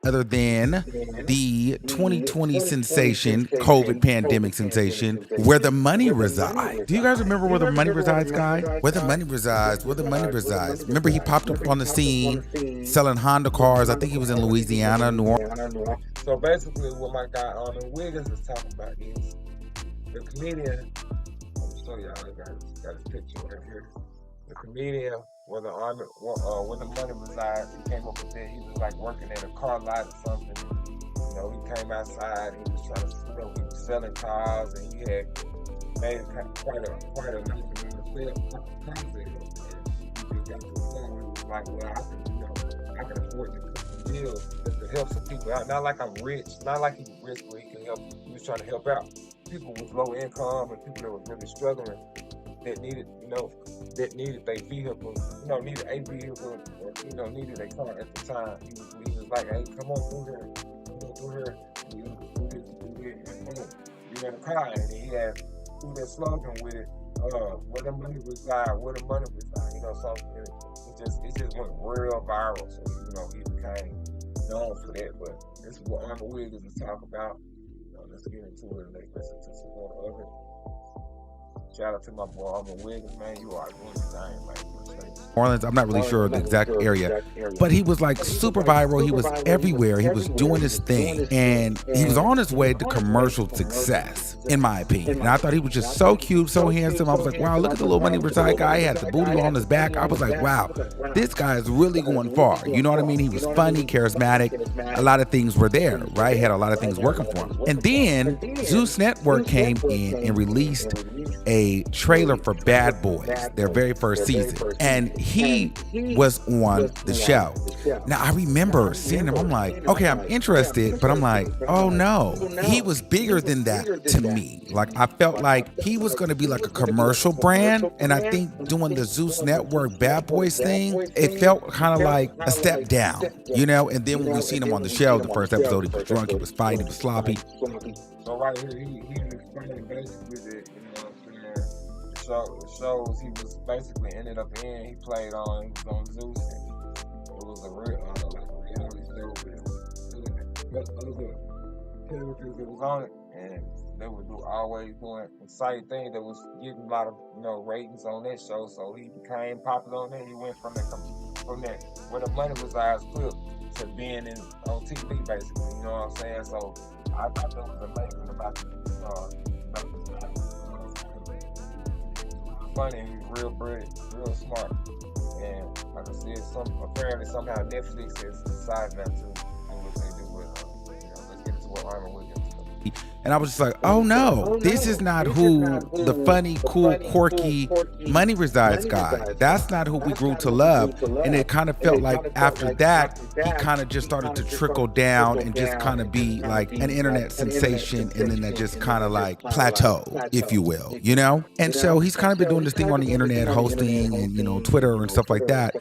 Other than the 2020 sensation, COVID pandemic sensation, Where the Money Resides. Do you guys remember Where the Money Resides, guy? Where the Money Resides, Where the Money Resides. Remember, he popped up on the scene selling Honda cars. I think he was in Louisiana, New Orleans. So basically, what my guy Armin Wiggins is talking about is the comedian. I'll show y'all. I got his picture right here. The comedian, where the money resides, he came up with that. He was like working at a car lot or something. You know, he came outside. He was trying to, you know, he was selling cars, and he had made quite a nice amount of sales profit. And he just got to the point where he was like, well, I can afford to cut some deals just to help some people out. Not like I'm rich, not like he's rich, but he can help. He was trying to help out people with low income and people that were really struggling, that needed, their vehicle, needed a vehicle, or, needed a car at the time. He was like, hey, come on through here. You in a car, and he had that slogan with it, where the money reside, where the money reside, something. It just went real viral, so, he became known for that. But this is what Armin Wiggins is talking about. Let's get into it and listen to some more of it. Shout out to my boy Armin Wiggins, man. You are doing your thing, man. Orleans, I'm not really sure the exact area, but he was like super viral. He was everywhere. He was doing his thing, and he was on his way to commercial success, in my opinion. And I thought he was just so cute, so handsome. I was like, wow, look at the little money retired guy. He had the booty on his back. I was like, wow, this guy is really going far. You know what I mean? He was funny, charismatic. A lot of things were there, right? He had a lot of things working for him. And then Zeus Network came in and released a trailer for Bad Boys, their very first season, and he was on the show. Now I remember seeing him, I'm like, okay, I'm interested, but I'm like, oh no, he was bigger than that to me. Like, I felt like he was going to be like a commercial brand, and I think doing the Zeus Network Bad Boys thing, it felt kind of like a step down, and then when we seen him on the show, the first episode, he was drunk, he was fighting, he was sloppy. So right here, he was explaining basically that, the shows he was basically ended up in, he played on, he was on Zeus, and it was a real, like a reality show, but it was other characters that was on it, and they were always doing exciting things that was getting a lot of, ratings on that show, so he became popular on that. He went from that Where the Money Resides clip to being on TV, basically, you know what I'm saying? So I thought that was amazing about this funny, he's real brilliant, real smart, and like I said, apparently somehow Netflix has decided not to do what they do with let's get into what Armin Wiggins does. And I was just like, oh no, this is not who the funny, cool, quirky, money resides guy. That's not who we grew to love. And it kind of felt like after that, he kind of just started to trickle down and just kind of be like an internet sensation, and then that just kind of like plateau, if you will, you know? And so he's kind of been doing this thing on the internet, hosting and, you know, Twitter and stuff like that.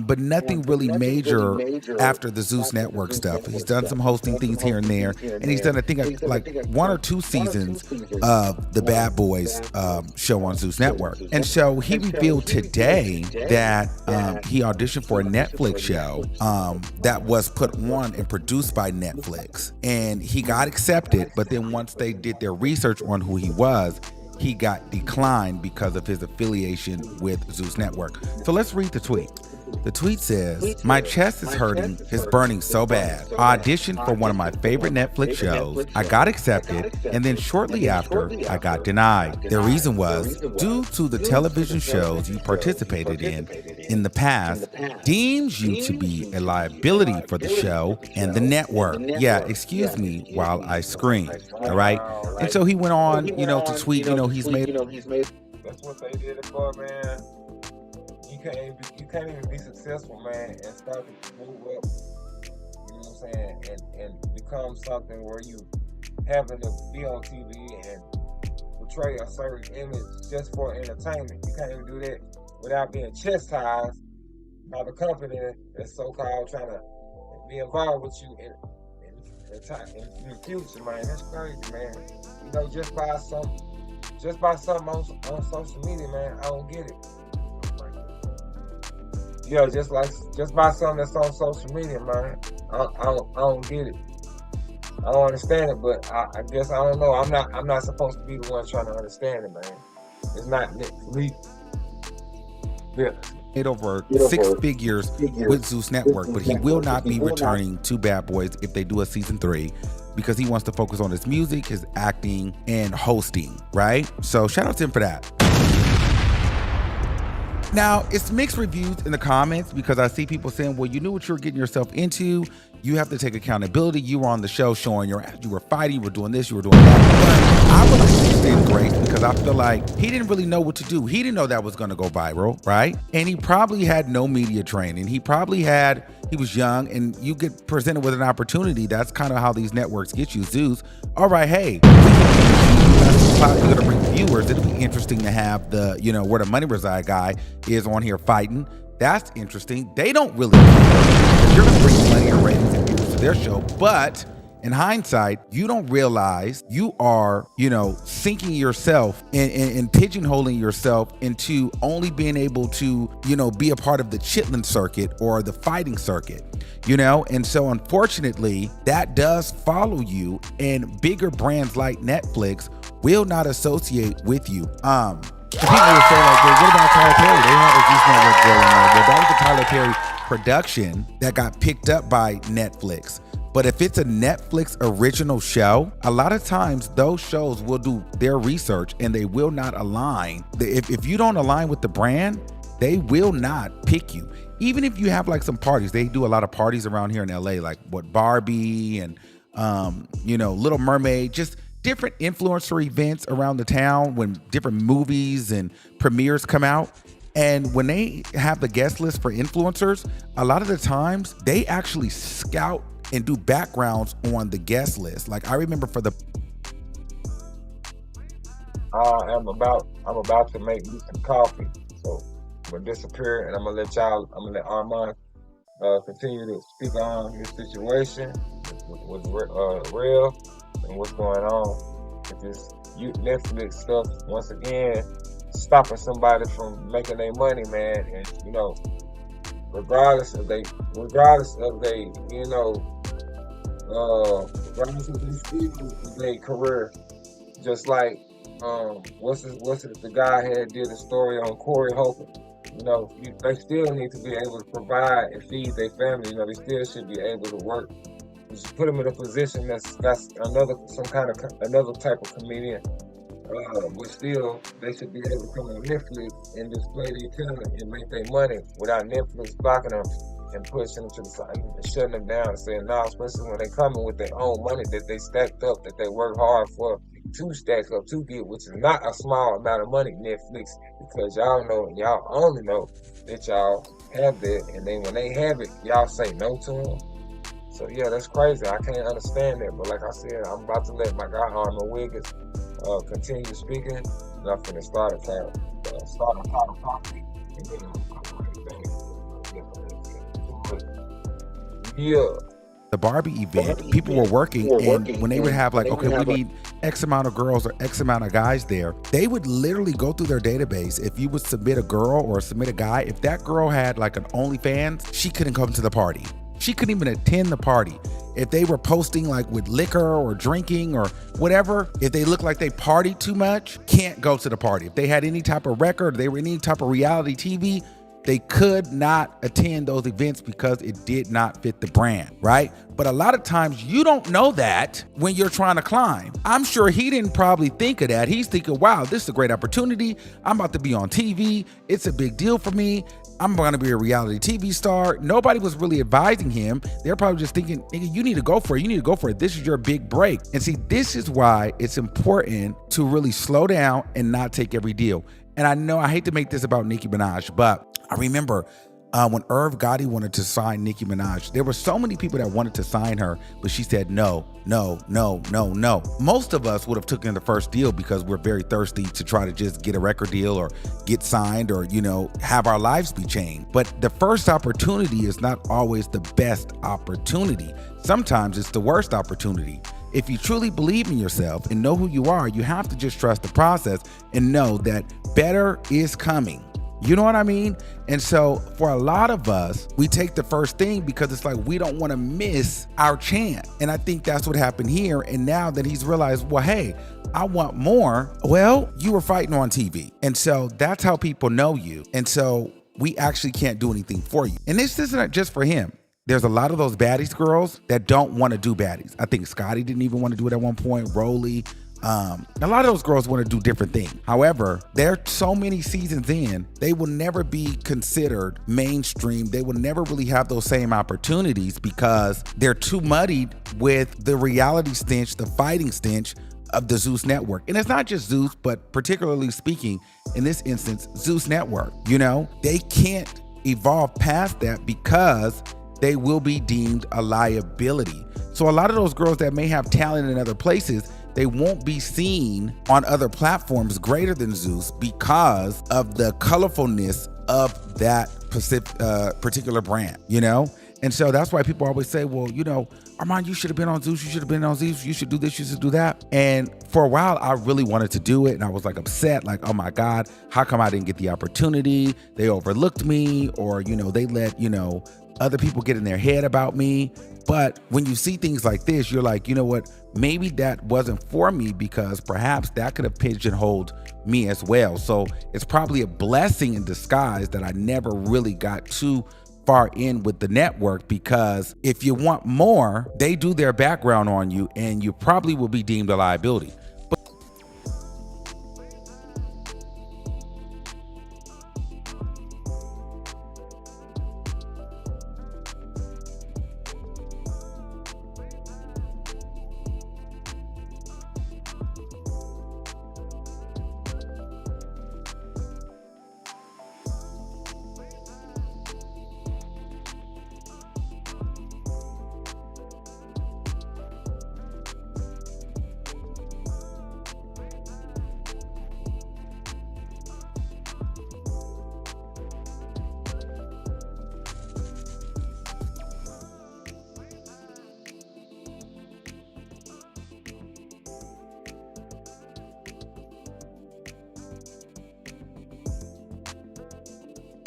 But nothing really major after the Zeus Network stuff. He's done some hosting things here and there, and he's done, I think, like 1 or 2 seasons of the Bad Boys show on Zeus Network. And so he revealed today that he auditioned for a Netflix show that was put on and produced by Netflix, and he got accepted. But then once they did their research on who he was, he got declined because of his affiliation with Zeus Network. So let's read the tweet. The tweet says, "My chest is hurting, it's burning so bad. I auditioned for one of my favorite Netflix shows. I got accepted, and then shortly after, I got denied. The reason was, due to the television shows you participated in the past, deems you to be a liability for the show and the network. Yeah, excuse me while I scream." All right? And so he went on, you know, to tweet, you know, he's made... That's what they did it for, man. You can't even be successful, man, and start to move up, you know what I'm saying, and become something where you having to be on TV and portray a certain image just for entertainment. You can't even do that without being chastised by the company that's so-called trying to be involved with you in the future, man. That's crazy, man. You know, just by something on social media, man, I don't get it. Yeah, just by something that's on social media, man. I don't get it. I don't understand it, but I guess I don't know. I'm not supposed to be the one trying to understand it, man. It's not me. Yeah. Made over 6 figures with Zeus Network, but he will not be returning to Bad Boys if they do a season 3, because he wants to focus on his music, his acting, and hosting, right? So shout out to him for that. Now, it's mixed reviews in the comments, because I see people saying, well, you knew what you were getting yourself into. You have to take accountability. You were on the show showing you were fighting, you were doing this, you were doing that. But I would like to extend grace, because I feel like he didn't really know what to do. He didn't know that was going to go viral, right? And he probably had no media training. He was young, and you get presented with an opportunity. That's kind of how these networks get you. Zeus, all right, hey, you're gonna bring viewers. It'll be interesting to have the, you know, where the money reside guy is on here fighting. That's interesting. They don't really care. You're gonna bring money and ratings and viewers to their show, but in hindsight, you don't realize you are, you know, sinking yourself and pigeonholing yourself into only being able to, you know, be a part of the chitlin circuit or the fighting circuit, you know? And so unfortunately, that does follow you, and bigger brands like Netflix will not associate with you. The people will say like, well, what about Tyler Perry? They have a Zeus Network going on. Well, that was a Tyler Perry production that got picked up by Netflix. But if it's a Netflix original show, a lot of times those shows will do their research and they will not align. If you don't align with the brand, they will not pick you. Even if you have like some parties, they do a lot of parties around here in LA, like what Barbie and, you know, Little Mermaid, just different influencer events around the town when different movies and premieres come out. And when they have the guest list for influencers, a lot of the times they actually scout and do backgrounds on the guest list. Like I remember for the... I'm about to make me some coffee. So I'm gonna disappear, and I'm gonna let Armand continue to speak on his situation with real and what's going on with this Netflix stuff. Once again, stopping somebody from making their money, man. And you know, regardless of they, you know, regardless of their career, just like the guy had did a story on Corey Holcomb. You know, they still need to be able to provide and feed their family. You know, they still should be able to work. You should put them in a position that's another type of comedian. But still, they should be able to come on Netflix and display their talent and make their money without Netflix blocking them and pushing them to the side and shutting them down and saying no, especially when they coming with their own money that they stacked up, that they work hard for to stack up to get, which is not a small amount of money, Netflix, because y'all know and y'all only know that y'all have that, and then when they have it, y'all say no to them. So yeah, that's crazy. I can't understand that, but like I said, I'm about to let my guy Arnold Wiggins continue speaking, and I'm finna start a topic, and then I'm come right back. Yeah. The Barbie event, people were working, and when they would have like, okay, we need X amount of girls or X amount of guys there, they would literally go through their database. If you would submit a girl or submit a guy, if that girl had like an OnlyFans, she couldn't come to the party. She couldn't even attend the party. If they were posting like with liquor or drinking or whatever, if they looked like they partied too much, can't go to the party. If they had any type of record, they were any type of reality TV, they could not attend those events because it did not fit the brand, right? But a lot of times you don't know that when you're trying to climb. I'm sure he didn't probably think of that. He's thinking, wow, this is a great opportunity. I'm about to be on TV. It's a big deal for me. I'm going to be a reality TV star. Nobody was really advising him. They're probably just thinking, nigga, you need to go for it. You need to go for it. This is your big break. And see, this is why it's important to really slow down and not take every deal. And I know I hate to make this about Nicki Minaj, but I remember when Irv Gotti wanted to sign Nicki Minaj, there were so many people that wanted to sign her, but she said no, no, no, no, no. Most of us would have taken the first deal because we're very thirsty to try to just get a record deal or get signed or, you know, have our lives be changed. But the first opportunity is not always the best opportunity. Sometimes it's the worst opportunity. If you truly believe in yourself and know who you are, you have to just trust the process and know that better is coming. You know what I mean? And so for a lot of us, we take the first thing because it's like we don't want to miss our chance. And I think that's what happened here. And now that he's realized, well, hey, I want more. Well, you were fighting on TV. And so that's how people know you. And so we actually can't do anything for you. And this isn't just for him. There's a lot of those baddies girls that don't want to do baddies. I think Scotty didn't even want to do it at one point. Rolly. A lot of those girls want to do different things. However, there are so many seasons in, they will never be considered mainstream. They will never really have those same opportunities because they're too muddied with the reality stench, the fighting stench of the Zeus Network. And it's not just Zeus, but particularly speaking, in this instance, Zeus Network. You know, they can't evolve past that because they will be deemed a liability. So a lot of those girls that may have talent in other places, they won't be seen on other platforms greater than Zeus because of the colorfulness of that particular brand, you know? And so that's why people always say, well, you know, Armand, you should have been on Zeus. You should have been on Zeus. You should do this. You should do that. And for a while, I really wanted to do it. And I was like upset, like, oh my God, how come I didn't get the opportunity? They overlooked me, or, you know, they let, you know, other people get in their head about me. But when you see things like this, you're like, you know what? Maybe that wasn't for me because perhaps that could have pigeonholed me as well. So it's probably a blessing in disguise that I never really got too far in with the network, because if you want more, they do their background on you and you probably will be deemed a liability.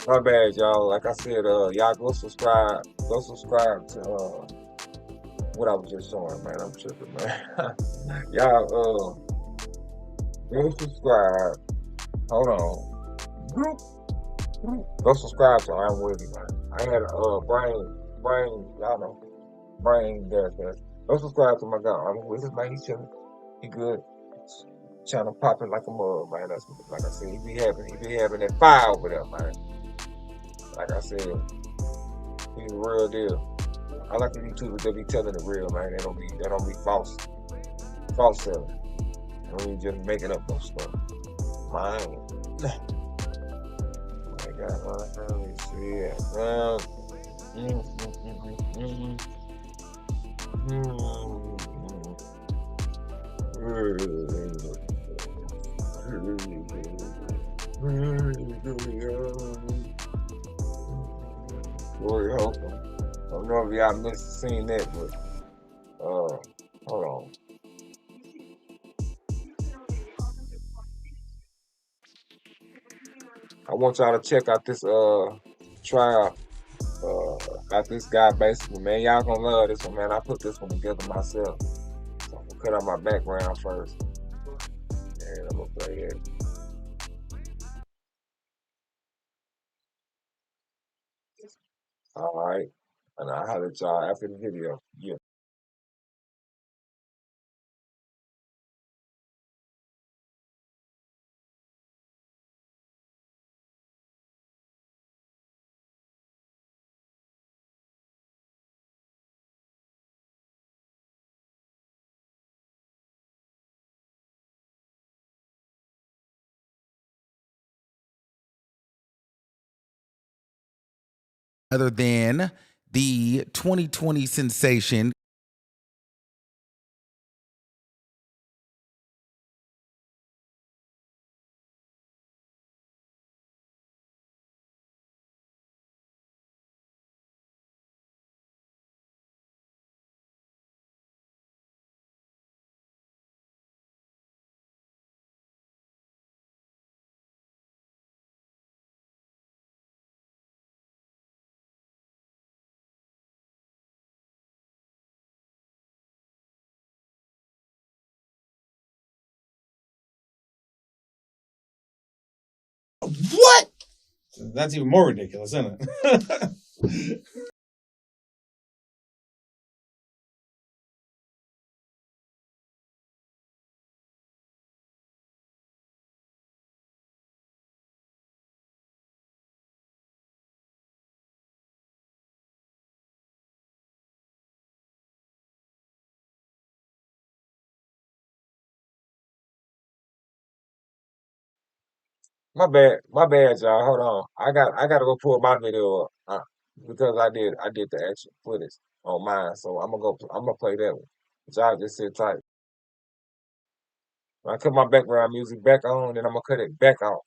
My bad, y'all. Like I said, y'all go subscribe. Go subscribe to what I was just showing, man. I'm tripping, man. Y'all go subscribe. Hold on. Go subscribe to I'm Witty, man. I had a brain, y'all know, brain gas. Go subscribe to my guy. I'm Witty, man. He's chilling. He good. Channel popping like a mug, man. That's like I said. He be having that fire over there, man. Like I said, He's the real deal. I like the YouTubers that be telling the real, man. They don't be false selling. They don't be just making up no stuff. Man. I got let me see it. Corey Holcomb. I don't know if y'all seen that, but hold on. I want y'all to check out this trial. Got this guy basically, man. Y'all gonna love this one, man. I put this one together myself. So I'm gonna cut out my background first. And I'm gonna play it. Alright. And I'll holler at y'all after the video. Yeah. Other than the 2020 sensation. What? That's even more ridiculous, isn't it? My bad, y'all. Hold on. I gotta go pull my video up because I did the actual footage on mine. So I'm gonna play that one. Y'all just sit tight. When I cut my background music back on, then I'm gonna cut it back off.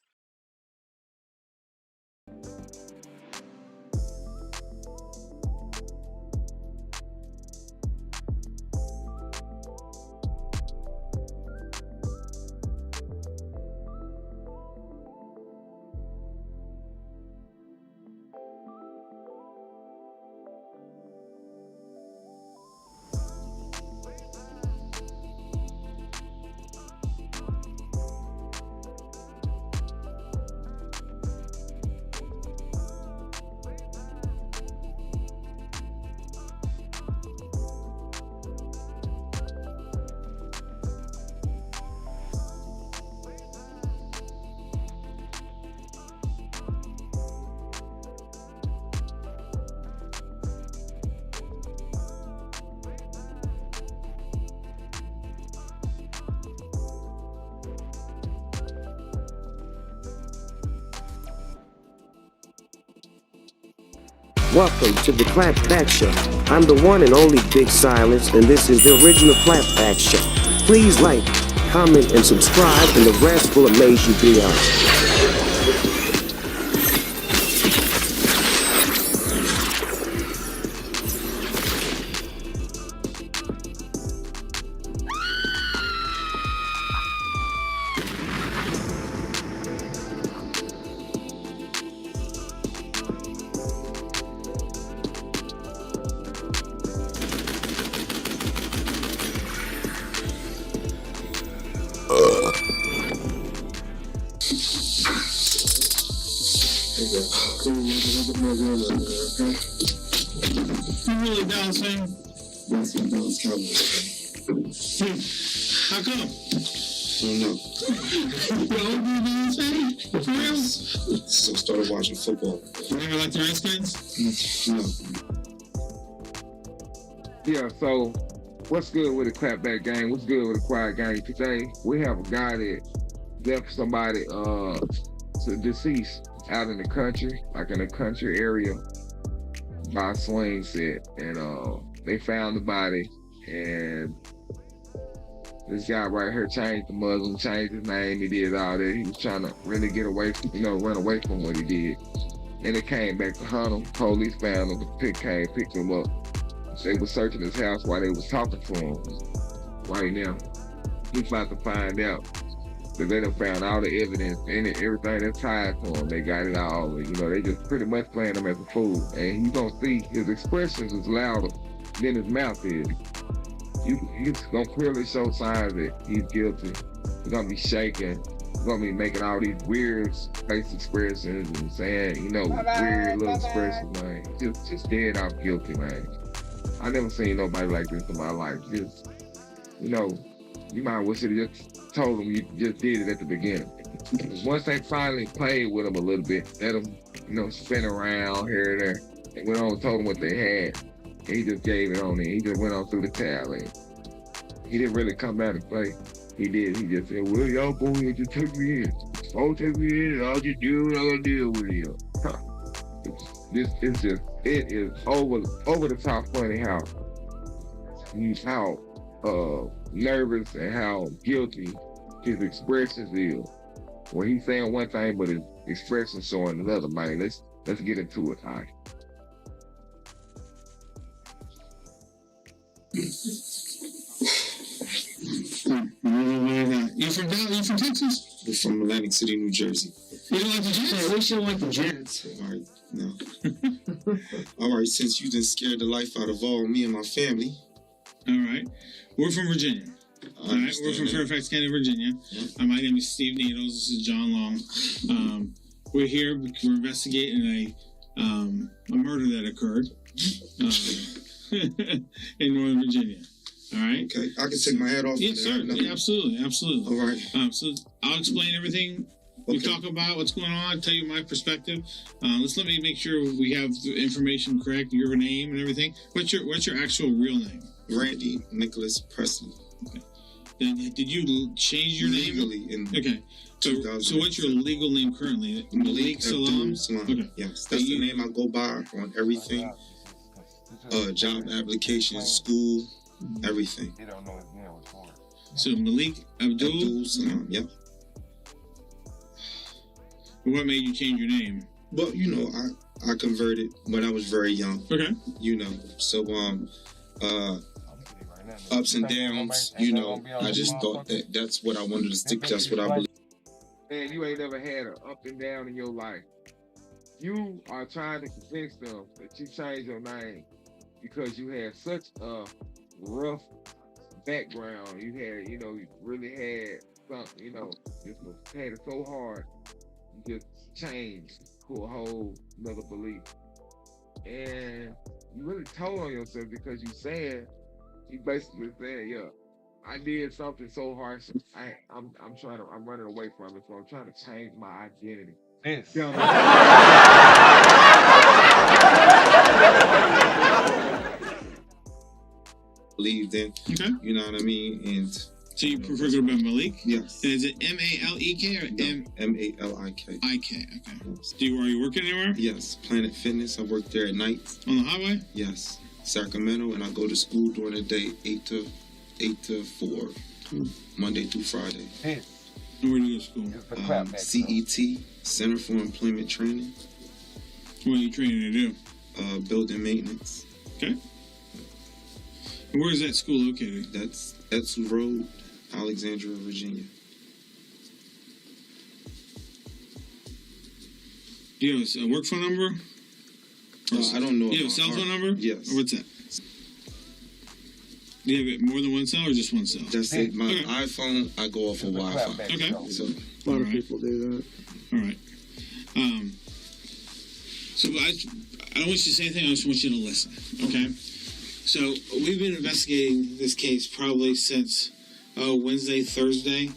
Welcome to the Clap Back Show. I'm the one and only Big Silence, and this is the original Clap Back Show. Please like, comment, and subscribe, and the rest will amaze you beyond. You really bouncing? How come? No. So I started watching football. You never liked the Redskins? No. Yeah, so what's good with the clapback gang? What's good with the quiet gang? Today, we have a guy that left somebody deceased out in the country, like in a country area by a swing set. And they found the body, and this guy right here changed the Muslim, changed his name, he did all that. He was trying to really get away from, run away from what he did. And it came back to hunt him. Police found him, the picked him up. They was searching his house while they was talking to him. Right now, he's about to find out that they done found all the evidence and everything that's tied to him. They got it all. They just pretty much playing him as a fool. And you gonna see his expressions is louder than his mouth is. He's gonna clearly show signs that he's guilty. He's gonna be shaking. He's gonna be making all these weird face expressions and saying, weird little expressions, man. Just dead off guilty, man. I never seen nobody like this in my life. Just, you might wish it just told him you just did it at the beginning. Once they finally played with him a little bit, let him, spin around here and there, they went on and told him what they had. And he just gave it on it. He just went on through the tally. He didn't really come back and play. He did. He just said, well, y'all boys just took me in. Don't take me in, and I'll just do what I'm gonna deal with you. It is over the top funny how nervous and how guilty his expressions is. Well, he's saying one thing, but his expressions showing another, man. Let's get into it, all right. You from Dallas? You from Texas? We're from Atlantic City, New Jersey. You don't like the Jets? Yeah, we should like the Jets. All right, no. All right, since you just scared the life out of me and my family. All right. We're from Virginia. All right, we're from Fairfax County, Virginia. Yeah. My name is Steve Needles. This is John Long. We're here because we're investigating a murder that occurred in Northern Virginia. All right. Okay, I can take my hat off. Yes, sir. Yeah, absolutely. All right. So I'll explain everything. We talk about what's going on. Tell you my perspective. Let me make sure we have the information correct. Your name and everything. What's your actual real name? Randy Nicholas Presley. Okay. Then did you change your legally name? in So what's your legal name currently? Malik Salam. Okay. Yes, that's the name I go by on everything. Job applications, school, everything. So Malik Abdul Salam. Yep. What made you change your name? Well, I converted when I was very young. Okay. So ups and downs, I just thought that's what I wanted to stick. That's what I believe. Man, you ain't never had an up and down in your life. You are trying to convince them that you changed your name because you had such a rough background. You had, you really had something, just had it so hard. You just changed to a whole another belief. And you really told on yourself because you basically said, yeah, I did something so harsh. I'm running away from it, so I'm trying to change my identity. Believed in. Okay. You know what I mean? And so you prefer to go by Malik? Yes. And is it M-A-L-E-K or M-A-L-I-K? I-K, okay. Yes. Are you working anywhere? Yes, Planet Fitness. I work there at night. On the highway? Yes, Sacramento, and I go to school during the day, 8 to 4, Monday through Friday. And where do you go to school? CET, Center for Employment Training. What are you training to do? Building maintenance. Okay. And where is that school located? That's Etzel Road, Alexandria, Virginia. Do you have a work phone number? I don't know. Do you have a cell phone number? Yes. Or what's that? Do you have more than one cell or just one cell? That's it. My iPhone, I go off of Wi-Fi. Okay. So a lot of people do that. All right. So I don't want you to say anything. I just want you to listen. Okay. So we've been investigating this case probably since Wednesday, Thursday,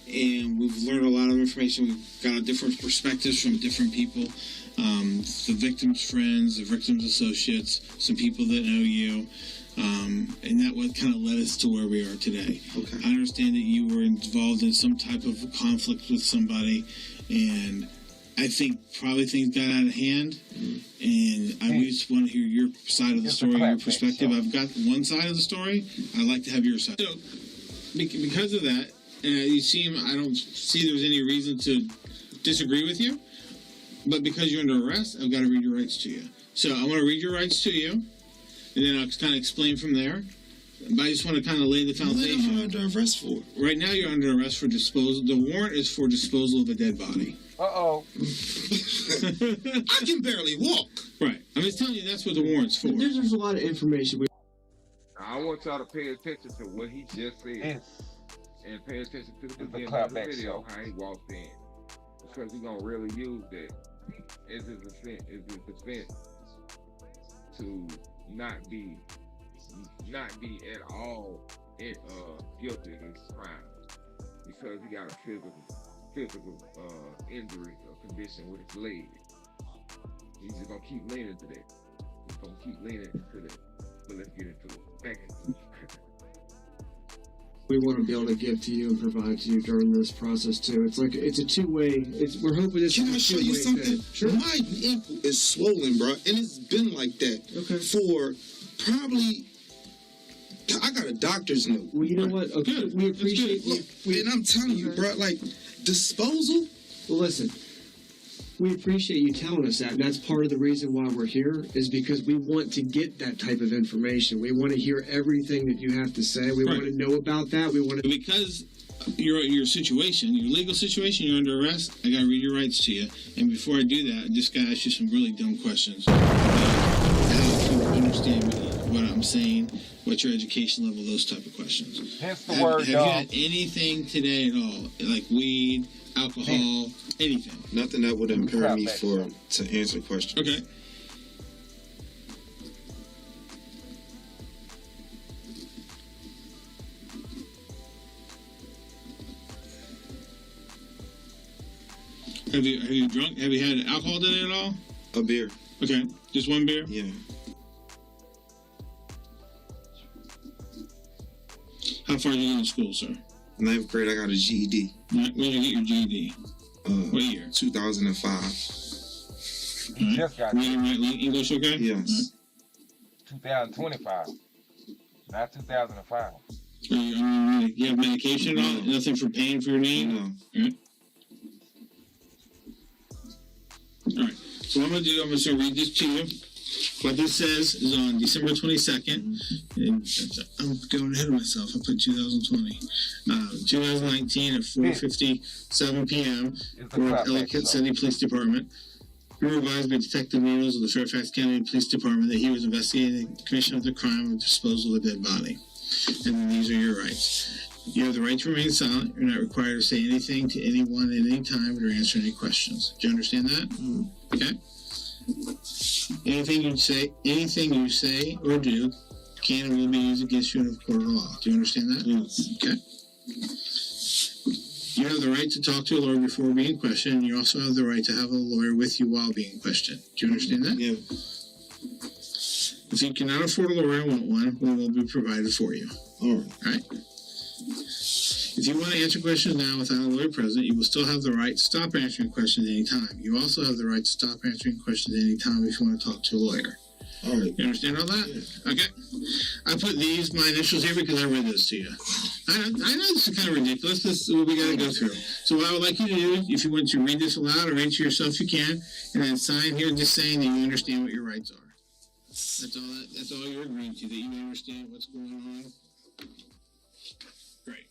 and we've learned a lot of information. We've got different perspectives from different people, the victim's friends, the victim's associates, some people that know you, and that what kind of led us to where we are today. Okay. I understand that you were involved in some type of conflict with somebody, and I think probably things got out of hand, and I just want to hear your side of the story, your perspective. I've got one side of the story. I'd like to have your side. So, because of that, I don't see there's any reason to disagree with you, but because you're under arrest, I've got to read your rights to you. So I want to read your rights to you, and then I'll kind of explain from there. But I just want to kind of lay the foundation. What am I under arrest for? Right now, you're under arrest for disposal. The warrant is for disposal of a dead body. Uh-oh. I can barely walk. Right. I'm just telling you that's what the warrant's for. There's a lot of information. I want y'all to pay attention to what he just said. And pay attention to the beginning of the video, how he walked in. Because he's going to really use that as his defense to not be at all guilty of this crime. Because he got a physical injury or condition with his leg. He's just gonna keep leaning to that. He's gonna keep leaning into that. But let's get into it. Back into it. We want to be able to give to you and provide to you during this process too. It's like it's a two-way. We're hoping it's. Can I show you something? Sure. My ankle is swollen, bro, and it's been like that for probably. I got a doctor's note. Well, you know what? Okay, we appreciate. And I'm telling you, bro, like disposal. Well, listen. We appreciate you telling us that, and that's part of the reason why we're here, is because we want to get that type of information. We want to hear everything that you have to say. We want to know about that. We want to... Because your situation, your legal situation, you're under arrest, I got to read your rights to you. And before I do that, I just got to ask you some really dumb questions. How you understand what I'm saying, what's your education level, those type of questions. Hence the word, have you had anything today at all, like weed, alcohol, anything? Nothing that would impair me to answer questions. Okay. Have you drunk? Have you had alcohol today at all? A beer. Okay. Just one beer? Yeah. How far did you go to school, sir? 9th grade, I got a GED. When did you get your GED? What year? 2005. Just got Reading, writing, English, okay? Yes. 2025. Not 2005. You have medication at all? Nothing for pain for your knee? No. All right. So what I'm going to do, I'm just going to read this to you. What this says is on December 22nd, and I'm going ahead of myself. I put 2020. 2019 at 4:57 p.m. We're at Ellicott City Police Department. We were advised by Detective Needles of the Fairfax County Police Department that he was investigating the commission of the crime of disposal of a dead body. And then these are your rights. You have the right to remain silent. You're not required to say anything to anyone at any time or answer any questions. Do you understand that? Mm-hmm. Okay. Anything you say or do can and will be used against you in a court of law. Do you understand that? Yes. Okay. You have the right to talk to a lawyer before being questioned. You also have the right to have a lawyer with you while being questioned. Do you understand that? Yeah. If you cannot afford a lawyer and want one will be provided for you. All right. If you want to answer questions now without a lawyer present, you will still have the right to stop answering questions at any time. You also have the right to stop answering questions at any time if you want to talk to a lawyer. All right. You understand all that? Yeah. Okay. I put my initials here because I read this to you. I know this is kind of ridiculous. This is what we got to go through. So what I would like you to do, if you want to read this aloud or read to yourself, you can, and then sign here just saying that you understand what your rights are. That's all you're agreeing to, that you understand what's going on. Great.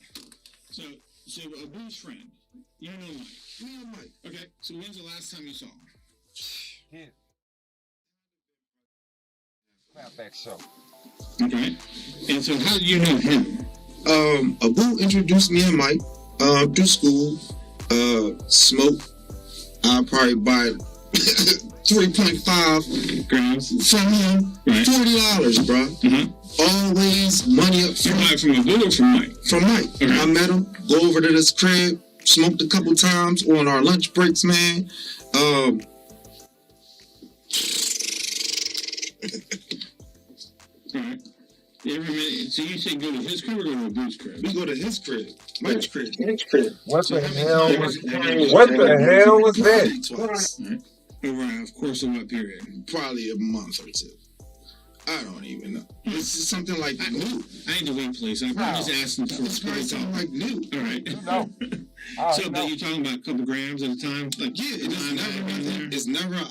So Abu's friend, you know Mike. Yeah, Mike. Okay, so when's the last time you saw him? Yeah. Clapback show. Okay. And so how do you know him? Abu introduced me and Mike through school. Smoke. I'll probably buy 3.5 grams from him. Right. $40, bro. Mm-hmm. Always money up front. You buy from Abu or from Mike? From Mike. Okay. I met him. Go over to this crib. smoked a couple times on our lunch breaks, man. Alright. Every minute. So you say go to his crib or go to a dude's crib? We go to his crib. Mike's crib. What the hell was that? Twice. Alright. Over, of course, in what period? Probably a month or two. I don't even know. This is something like new. I ain't the wait place. I'm just asking for It's probably something like new. All right. So, but you're talking about a couple grams at a time? Like, Yeah, it's never an IOU.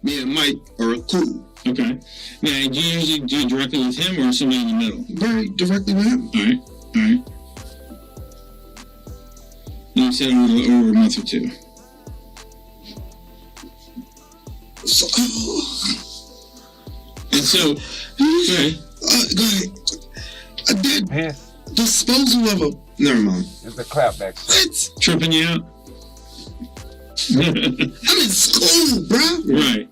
Me and Mike are cool. Okay. Now, do you usually do it directly with him or somebody in the middle? Very directly with him. All right. All right. You said over a month or two. So, and so, go ahead. Go ahead. I did disposal of a. Never mind. It's a clapback. What? Tripping you out? I'm in school, bro. Right.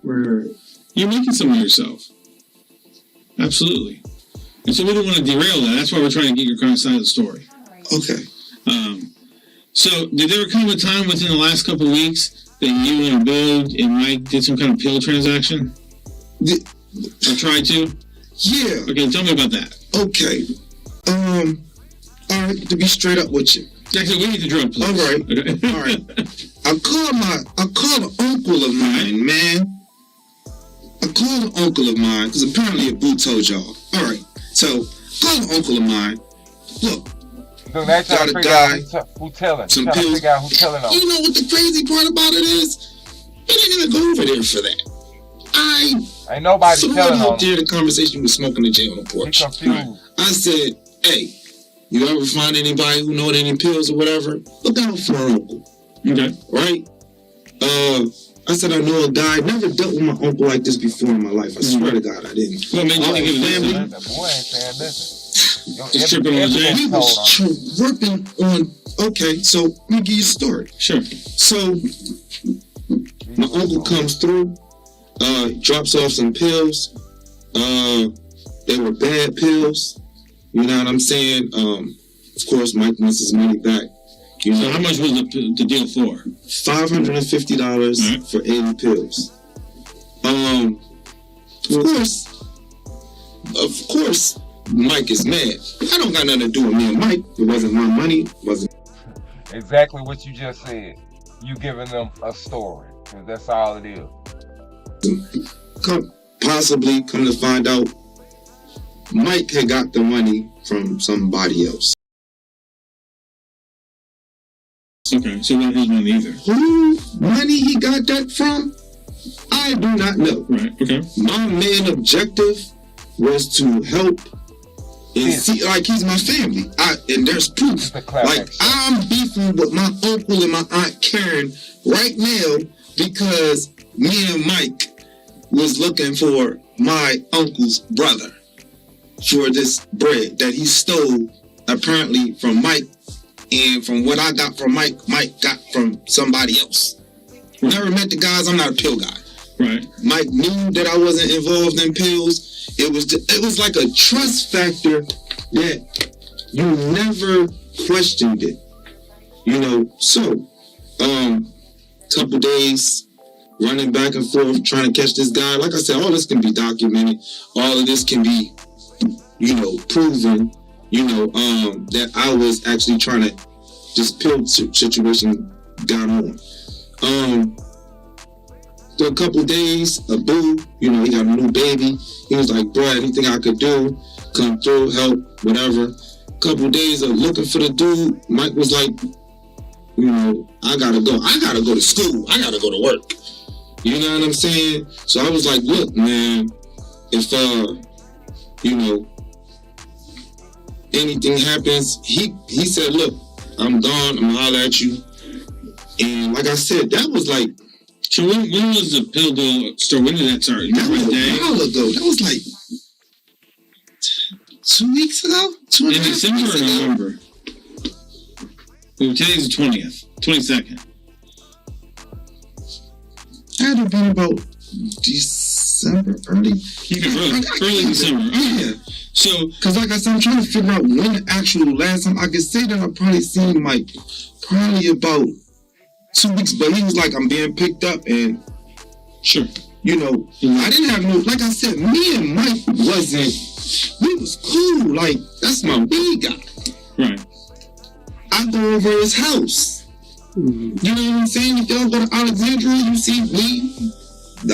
You're making some of yourself. Absolutely. And so we don't want to derail that. That's why we're trying to get your current side of the story. Okay. So did there come a time within the last couple of weeks that you and Bill and Mike did some kind of pill transaction? Or tried to? Yeah. Okay, tell me about that. Okay. All right, to be straight up with you. Actually, we need the drug, please. All right. Okay. All right. I call an uncle of mine, man. I called an uncle of mine, because apparently a boo told y'all. All right. So, call an uncle of mine. Look. So they trying to figure out who telling. Some trying to pills. figure out who telling on. You know what the crazy part about it is? We ain't gonna go over there for that. Ain't nobody somebody telling on up there, the conversation was smoking the J on the porch. He confused. I said, hey, you ever find anybody who know any pills or whatever? Look out for an uncle. Okay. Right? I said I know a guy. Never dealt with my uncle like this before in my life. I swear to God, I didn't. Well, man, you think family. The boy ain't saying listen. Just tripping on Jay. He was tripping on. Okay, so let me give you a story. Sure. So my uncle comes through, drops off some pills. They were bad pills. You know what I'm saying? Of course, Mike wants his money back. You know, so how much was the deal for? $550 for 80 pills. Of course, Mike is mad. I don't got nothing to do with me and Mike. It wasn't my money. It wasn't. Exactly what you just said. You giving them a story. Because that's all it is. Possibly come to find out, Mike had got the money from somebody else. Okay, so not his money either. Who money he got that from? I do not know. Right, okay. My main objective was to help and see, like, he's my family. And there's proof. Like, I'm beefing with my uncle and my aunt Karen right now because me and Mike was looking for my uncle's brother for this bread that he stole apparently from Mike. And from what I got from Mike, Mike got from somebody else. Never met the guys. I'm not a pill guy. Right. Mike knew that I wasn't involved in pills. It was like a trust factor that you never questioned it. You know, so couple days running back and forth trying to catch this guy. Like I said, all this can be documented. All of this can be, you know, proven. You know, that I was actually trying to just pill situation got on. So a couple days, a boo, you know, he got a new baby. He was like, bro, anything I could do, come through, help, whatever. Couple days of looking for the dude, Mike was like, you know, I gotta go to school. I gotta go to work. You know what I'm saying? So I was like, look, man, if, you know, anything happens, he said, look, I'm gone, I'm gonna holler at you. And like I said, that was like. So when was the pill deal start? When did that start? That was a while ago. That was like 2 weeks ago? In December or November? Well, today's the 20th, 22nd. Had to been about December, early December. Yeah. So, because like I said, I'm trying to figure out when the actual last time I could say that I probably seen Mike probably about 2 weeks, but he was like, I'm being picked up, and sure, you know, I didn't have no, like I said, me and Mike we was cool, like that's my weed guy. Right. I go over his house. You know what I'm saying? If y'all go to Alexandria, you see weed.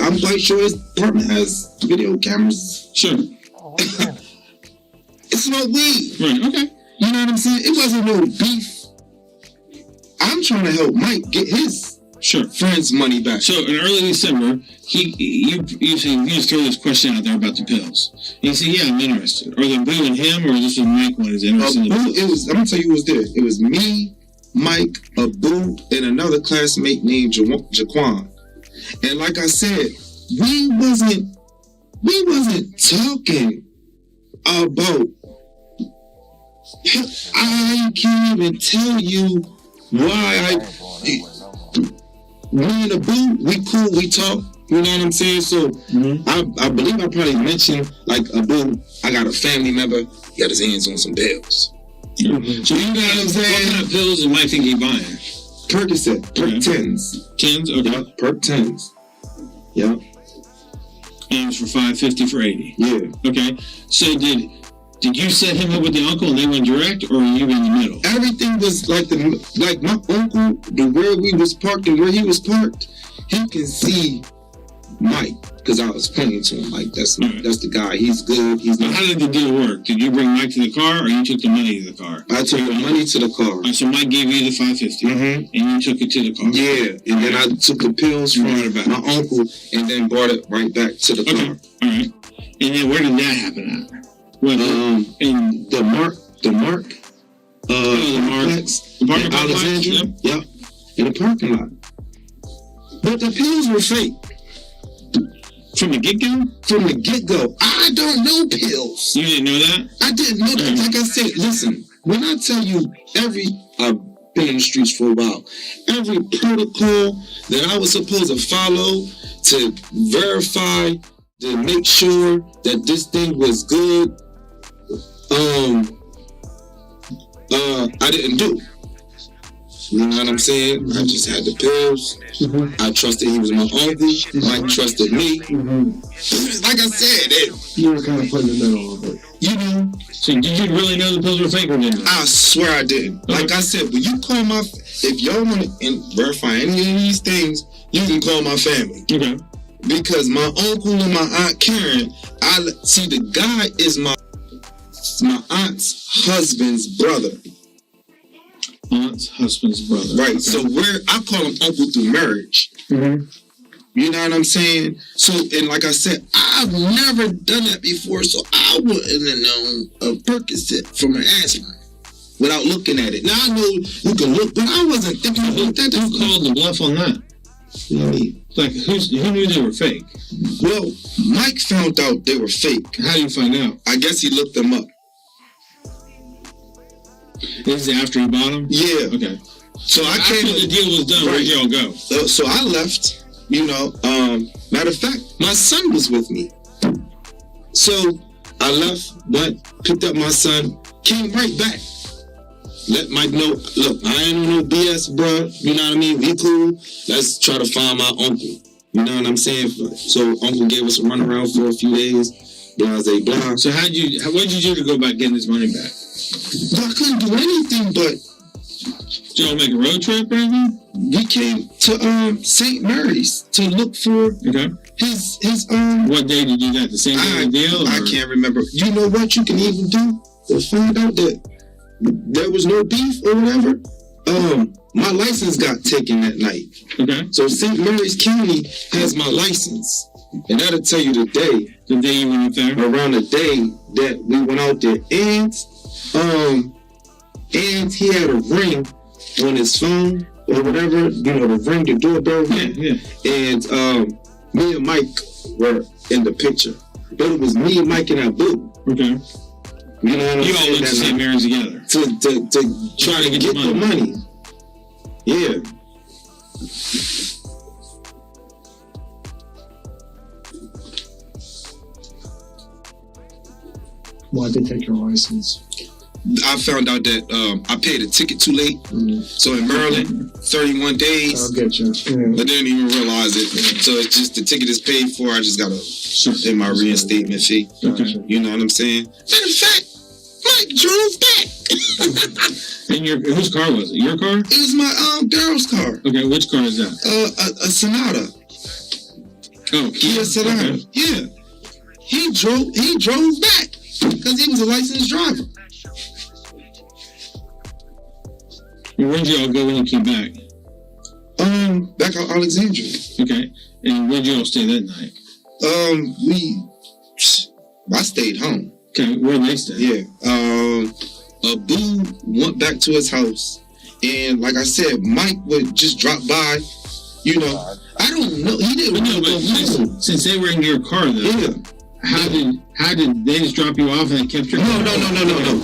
I'm quite sure his apartment has video cameras. Sure. It's no weed. Right, okay. You know what I'm saying? It wasn't no beef. I'm trying to help Mike get his friend's money back. So in early December, you just throw this question out there about the pills. And you say, yeah, I'm interested. Are they Boo and him, or this was Mike when he was interested in the pills? It was, I'm gonna tell you who was there. It was me, Mike, Abu, and another classmate named Jaquan. And like I said, we wasn't talking about. I can't even tell you why me and Abu, we cool, we talk. You know what I'm saying? So I believe I probably mentioned like Abu, I got a family member, he got his hands on some pills. So you know what I'm saying? What kind of pills you might think he buying? Percocet, Perc 10s. 10s? Okay. Yep, Perc 10s. Yep. And it was for $5.50 for 80. Yeah. Okay. So did you set him up with the uncle and they went direct, or were you in the middle? Everything was like my uncle, where we was parked and where he was parked, he can see Mike because I was pointing to him like that's the guy. He's good. He's not. How did the deal work? Did you bring Mike to the car, or you took the money to the car? I took the money to the car. So Mike gave you the $5.50, and you took it to the car. Yeah, and then I took the pills from my uncle and then brought it right back to the car. All right. And then where did that happen at? In the Mark complex in Alexandria. Yep. In the parking lot. But the pills were fake. From the get-go? From the get-go. I don't know pills. You didn't know that? I didn't know that. Like I said, listen, when I tell you I've been in the streets for a while, every protocol that I was supposed to follow to verify, to make sure that this thing was good, I didn't do. You know what I'm saying? I just had the pills. I trusted he was my uncle. Mike trusted me. Like I said, you were kind of put in the middle of it. You know? So did you really know the pills were fake or didn't you? I swear I didn't. Okay. Like I said, when you call if y'all want to verify any of these things, you can call my family. Okay. Because my uncle and my aunt Karen, see the guy is my aunt's husband's brother. Aunt's husband's brother. Right. Okay. So I call him uncle through marriage. You know what I'm saying? So, and like I said, I've never done that before, so I wouldn't have known a Percocet from an aspirin without looking at it. Now I know you can look, but I wasn't thinking about that. Who called the bluff on that? Like, who knew they were fake? Well, Mike found out they were fake. How do you find out? I guess he looked them up. This is after he bought them? Yeah. Okay. So after the deal was done, where'd y'all go? So I left, matter of fact, my son was with me. So I left, picked up my son, came right back. Let Mike know, look, I ain't on no BS, bro. You know what I mean? We cool. Let's try to find my uncle. You know what I'm saying? So uncle gave us a runaround for a few days. Blah, blah, blah. So what did you do to go about getting his money back? Well, I couldn't do anything, but... Did y'all make a road trip or anything? We came to St. Mary's to look for his What day did you do that? The same day of the deal? I can't remember. You know what you can even do to find out that there was no beef or whatever? My license got taken that night. Okay. So St. Mary's County has my license. And that'll tell you the day. The day you went out there? Around the day that we went out there. And he had a ring on his phone or whatever, the ring, the doorbell. Yeah. And me and Mike were in the picture. But it was me, Mike, and Abu. Okay. You know what I'm saying? You all went to St. Mary's together. To try to get the money. Yeah. Why'd they take your license? I found out that I paid a ticket too late. So in Maryland, 31 days. I'll get you. I didn't even realize it. So it's just the ticket is paid for. I just got to in my reinstatement fee. Okay. You know what I'm saying? Matter of fact, Mike drove back. And whose car was it? Your car? It was my girl's car. Okay, which car is that? A Sonata. Oh, Kia Sonata. Okay. Yeah. He drove back because he was a licensed driver. And where'd y'all go when you came back? Back out Alexandria. Okay. And where'd y'all stay that night? I stayed home. Okay, where'd they stay? Yeah. Abu went back to his house, and like I said, Mike would just drop by. You know, I don't know. He didn't want to go home. Since they were in your car, though. Yeah. How did they just drop you off and they kept your car? No.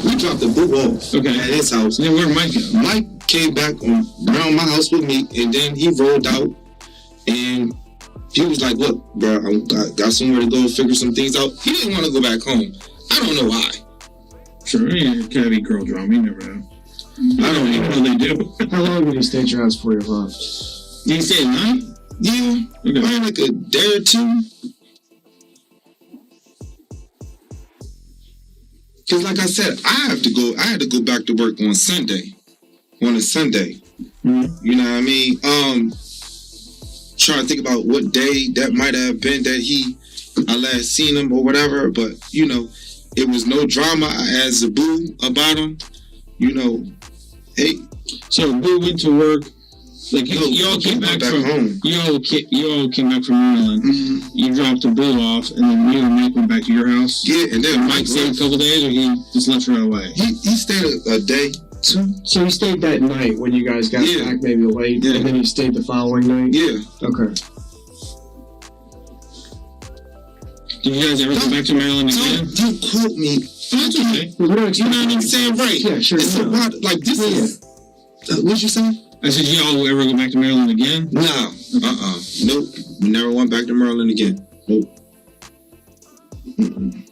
We dropped the Boo off at his house. Then where'd Mike go? Mike came back around my house with me, and then he rolled out, and he was like, "Look, bro, I got somewhere to go figure some things out." He didn't want to go back home. I don't know why. Sure, it could be girl drama. You never know. I don't even know they do. How long did he stay at your house before you left? Did he stay at night? Yeah, probably like a day or two. Because like I said, I had to go back to work on a Sunday. Mm-hmm. You know what I mean? Trying to think about what day that might have been that I last seen him or whatever, but you know, it was no drama as a boo about him. You know, hey. So Boo went to work. Like you all came back from home. You all came back from Maryland. Mm-hmm. You dropped the Boo off, and then you and Mike went back to your house. Yeah, and then Mike stayed a couple days, or he just left right away. He stayed a day, two. So he stayed that night when you guys got back, maybe late, and then he stayed the following night. Yeah. Okay. Did you guys ever come back to Maryland again? Don't quote me. That's okay. You know what I'm saying? Right. Yeah, sure. It's a lot, like this is. What'd you say? I said, y'all ever go back to Maryland again? No. Nope. We never went back to Maryland again. Nope. Mm-mm.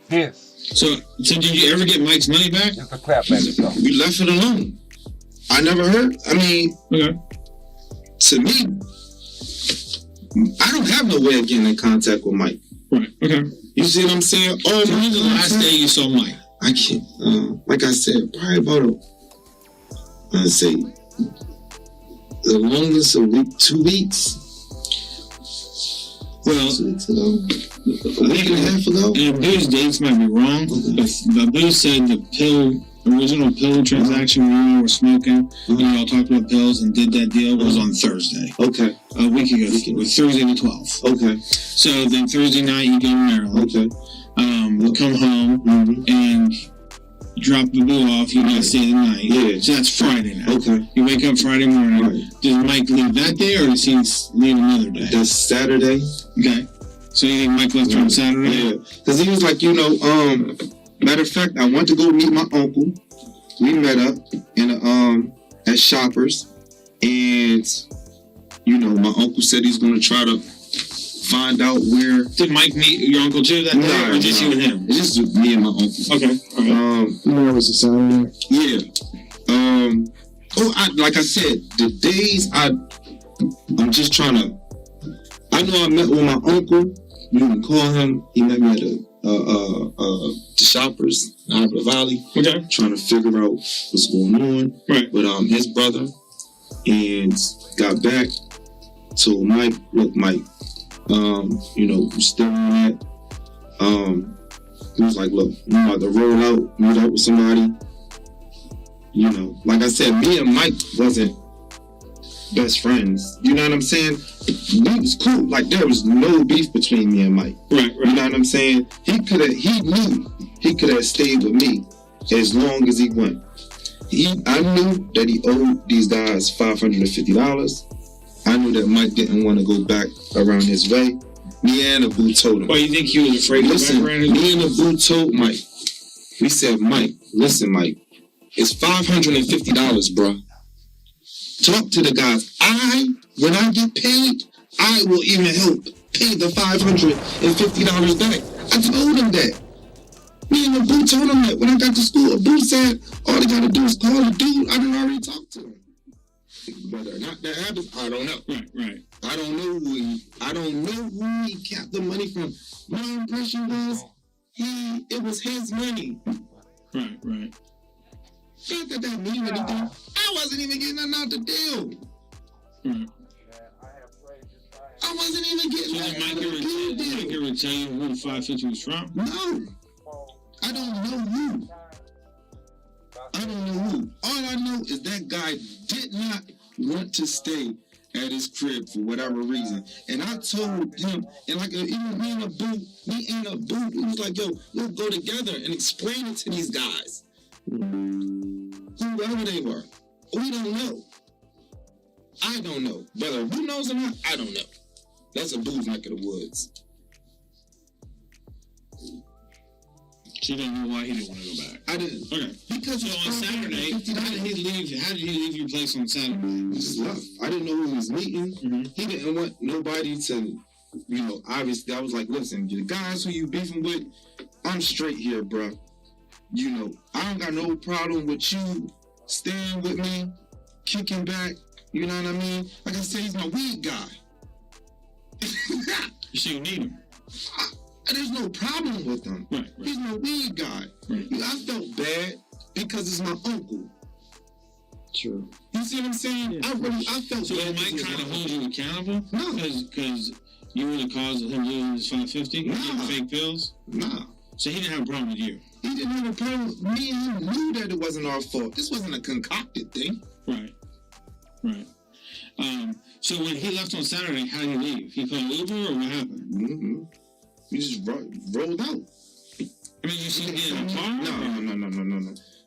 Yes. So did you ever get Mike's money back? Just a clap back yourself. We left it alone. I never heard. I mean, okay. To me, I don't have no way of getting in contact with Mike. Right. Okay. You see what I'm saying? Oh, so when's the last day you saw Mike? I can't. Like I said, probably about let's say the longest a week, 2 weeks. Well, 2 weeks ago, a week and a half ago. And Boo's dates might be wrong, but Boo said the original pill transaction when you all were smoking, and you all talked about pills and did that deal was on Thursday. Okay. A week ago. It was Thursday the 12th. Okay. So then Thursday night you go to Maryland. Okay. Come home and drop the Boo off. You guys stay the night. Yeah. So that's Friday now. Okay. You wake up Friday morning. Right. Does Mike leave that day or does he leave another day? That's Saturday. Okay. So you think Mike left on Saturday? Yeah. Because he was like, matter of fact, I went to go meet my uncle. We met up in at Shoppers, and my uncle said he's gonna try to find out where. Did Mike meet your uncle too that day, or just you and him? It's just me and my uncle. Okay. Where was the Saturday? Yeah. Like I said, the days I'm just trying to. I know I met with my uncle. You can call him. He met me at the Shoppers, Opera Valley. Okay. Trying to figure out what's going on. Right. With his brother, and got back. Told Mike, look, Mike, you still on that. He was like, look, I'm about to roll out, meet up with somebody. Like I said, me and Mike wasn't best friends. You know what I'm saying? We was cool. Like there was no beef between me and Mike. Right. You know what I'm saying? He knew he could have stayed with me as long as he went. I knew that he owed these guys $550. I knew that Mike didn't want to go back around his way. Me and Abu told him. Well, you think he was afraid to go back around his way? Me and Abu told Mike. We said, Mike, listen, Mike, it's $550, bro. Talk to the guys. When I get paid, I will even help. paid the $550 back. I told him that. Me and Abu told him that when I got to school. Abu said all they gotta do is call the dude. I done already talked to him. Whether or not that happens, I don't know. Right. I don't know who he kept the money from. My impression was it was his money. Right. Not that mean anything. I wasn't even getting nothing out the deal. Right. I wasn't even getting nothing out the deal. Did Mike ever tell you who the 550 was from? No. I don't know who. All I know is that guy did not want to stay at his crib for whatever reason. And I told him, and like even me and Abu, we was like, yo, we'll go together and explain it to these guys. Whoever they were. We don't know. I don't know. Whether who knows or not, I don't know. That's Abu's neck of the woods. So you don't know why he didn't want to go back? I didn't. Okay. Because so on Saturday, how did he leave your place on Saturday? He just left. I didn't know who he was meeting. Mm-hmm. He didn't want nobody to, obviously I was like, listen, the guys who you beefing with, I'm straight here, bro. I don't got no problem with you staying with me, kicking back, you know what I mean? Like I said, he's my weed guy. You say you need him? There's no problem with him. Right. He's my weed guy. Right. I felt bad because it's my uncle. True. You see what I'm saying? Yeah. I felt so bad. So Mike trying to hold you accountable? No. Because you were the cause of him losing his 550? Nah. Fake pills? Nah. So he didn't have a problem with you? He didn't have a problem with me, and he knew that it wasn't our fault. This wasn't a concocted thing. Right. So when he left on Saturday, how did he leave? He called Uber or what happened? Mm-hmm. He just rolled out. I mean, you see him get in a car? No.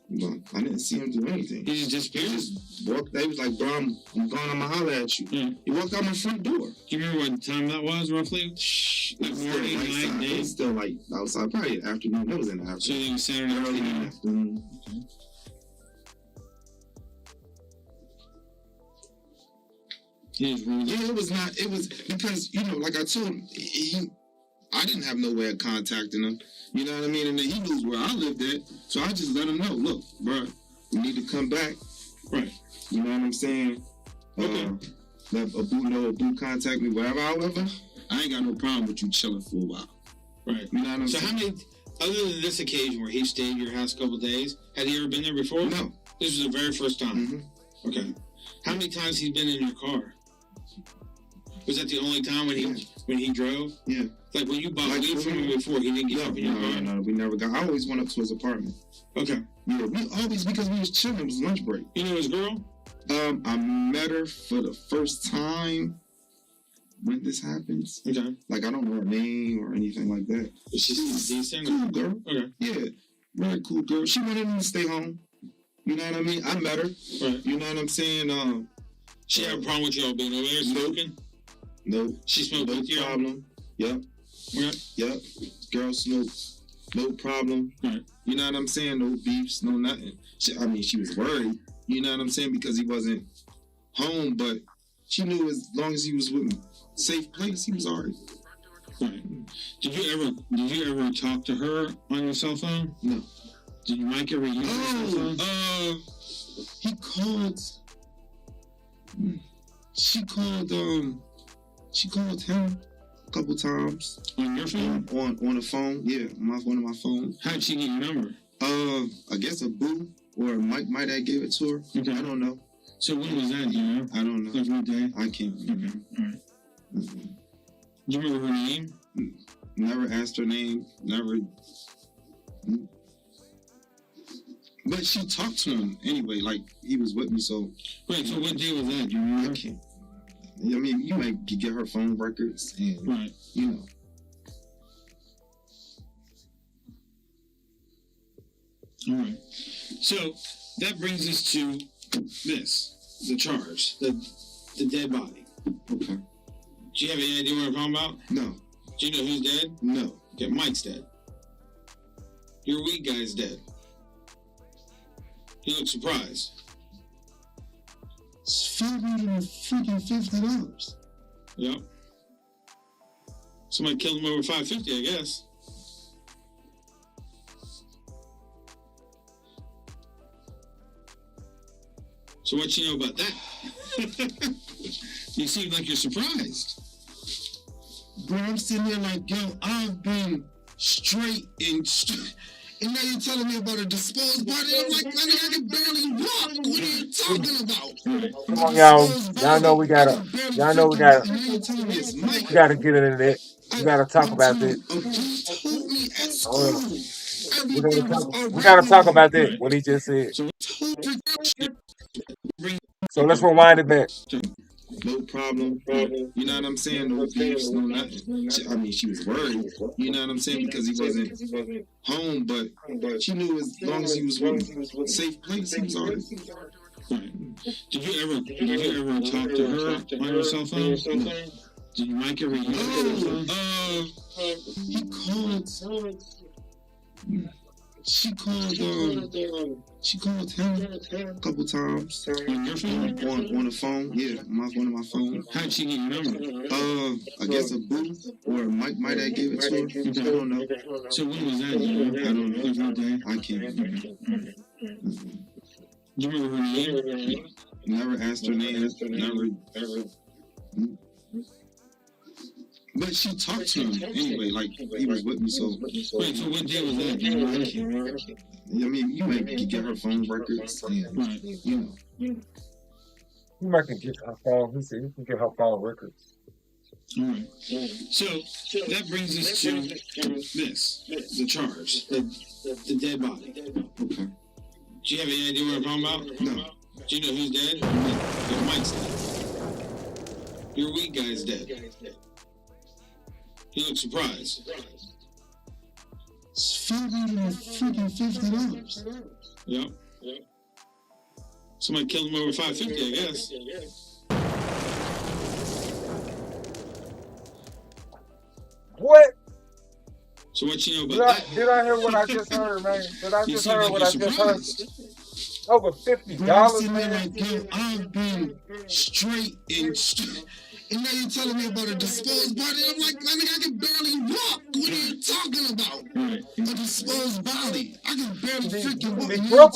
Well, I didn't see him do anything. He just disappeared? He just walked. They was like, bro, I'm going. I'm gonna holler at you. Yeah. He walked out my front door. Do you remember what time that was, roughly? That morning, night, day? It was still like outside, probably afternoon. It was in the afternoon. So it was Saturday early in the afternoon. Okay. Yeah, it was not. It was because like I told him, I didn't have no way of contacting him. You know what I mean? And then he knows where I lived at, so I just let him know. Look, bro, you need to come back. Right. You know what I'm saying? Okay. Let Abu contact me, whatever. However, I ain't got no problem with you chilling for a while. Right. You know what I'm saying? So how many, other than this occasion where he stayed at your house a couple of days, had he ever been there before? No. This was the very first time? Mm-hmm. Okay. How many times he's been in your car? Was that the only time when he drove? Yeah. Like when you bought weed from him before, he didn't get up in your car? No, we never got. I always went up to his apartment. Okay. Yeah, we always, because we was chilling. It was lunch break. You know his girl? I met her for the first time when this happens. Okay. Like, I don't know her name or anything like that. But she's decent? Cool girl. Okay. Yeah, very cool girl. She wanted me to stay home. You know what I mean? I met her. Right. You know what I'm saying? She had a problem with y'all being over there smoking? No. She smoked with you? No problem. Yep. Okay. Yep. Girl smoked. No problem. Right. You know what I'm saying? No beefs, no nothing. She was worried. You know what I'm saying? Because he wasn't home, but she knew as long as he was with me, safe place, he was alright. Right. Did you ever talk to her on your cell phone? No. Did Mike ever use your cell phone? He called. She called him a couple times. On your phone? On the phone, yeah, one of my phones. How'd she get your number? I guess a boo or Mike might have gave it to her. Okay. I don't know. So when was that, do you know? I don't know. Like what day? I can't remember. Okay, alright. Do you remember her name? Never asked her name. Never. But she talked to him anyway, like he was with me, so. Right, so what day was that? Do you remember? I can't. I mean, you might get her phone records and, right. You know. All right. So that brings us to this, the charge, the dead body. Okay. Do you have any idea what I'm talking about? No. Do you know who's dead? No. Okay, Mike's dead. Your weed guy's dead. He looks surprised. It's $550. Yep. Somebody killed him over 550, I guess. So what you know about that? You seem like you're surprised. Bro, I'm sitting there like, yo, I've been straight and now you're telling me about a disposed body. I'm like, I can barely walk. What are you talking about? Come on, y'all. Y'all know we gotta get into that. We gotta talk about that. We gotta talk about that, what he just said. So let's rewind it back. No problem. You know what I'm saying? No beefs, no nothing. She was worried. You know what I'm saying? Because he wasn't home, but she knew as long as he was with a safe place, he was alright. Did you ever talk to her on your cell phone? No. Did Mike ever use your cell phone? He called. She called him a couple times. On your phone? On the phone, yeah, one of my phones. How'd she get your number? I guess a booth or Mike might have gave it to her. I don't know. So when was that? I don't know. I can't remember. Do you remember her name? Never asked her name. Never. But she talked to him anyway, like he was with me, so. Wait, so what day was that? I mean, you might get her phone records, and, you know. You might can get her phone. He said you can get her phone records. All right. So that brings us to this, the charge, the dead body. Okay. Do you have any idea what I'm talking about? No. Do you know who's dead? If Mike's dead. Your weak guy's dead. You look surprised. It's $550. Yep. Somebody killed him over 550, I guess. What? So what you know about that? Did I hear what I just heard, man? Did I just hear what I just heard? Over $50, man. Like, yo, I've been straight and now you're telling me about a disposed body. I'm like, I can barely walk. What are you talking about? A disposed body. I can barely freaking walk.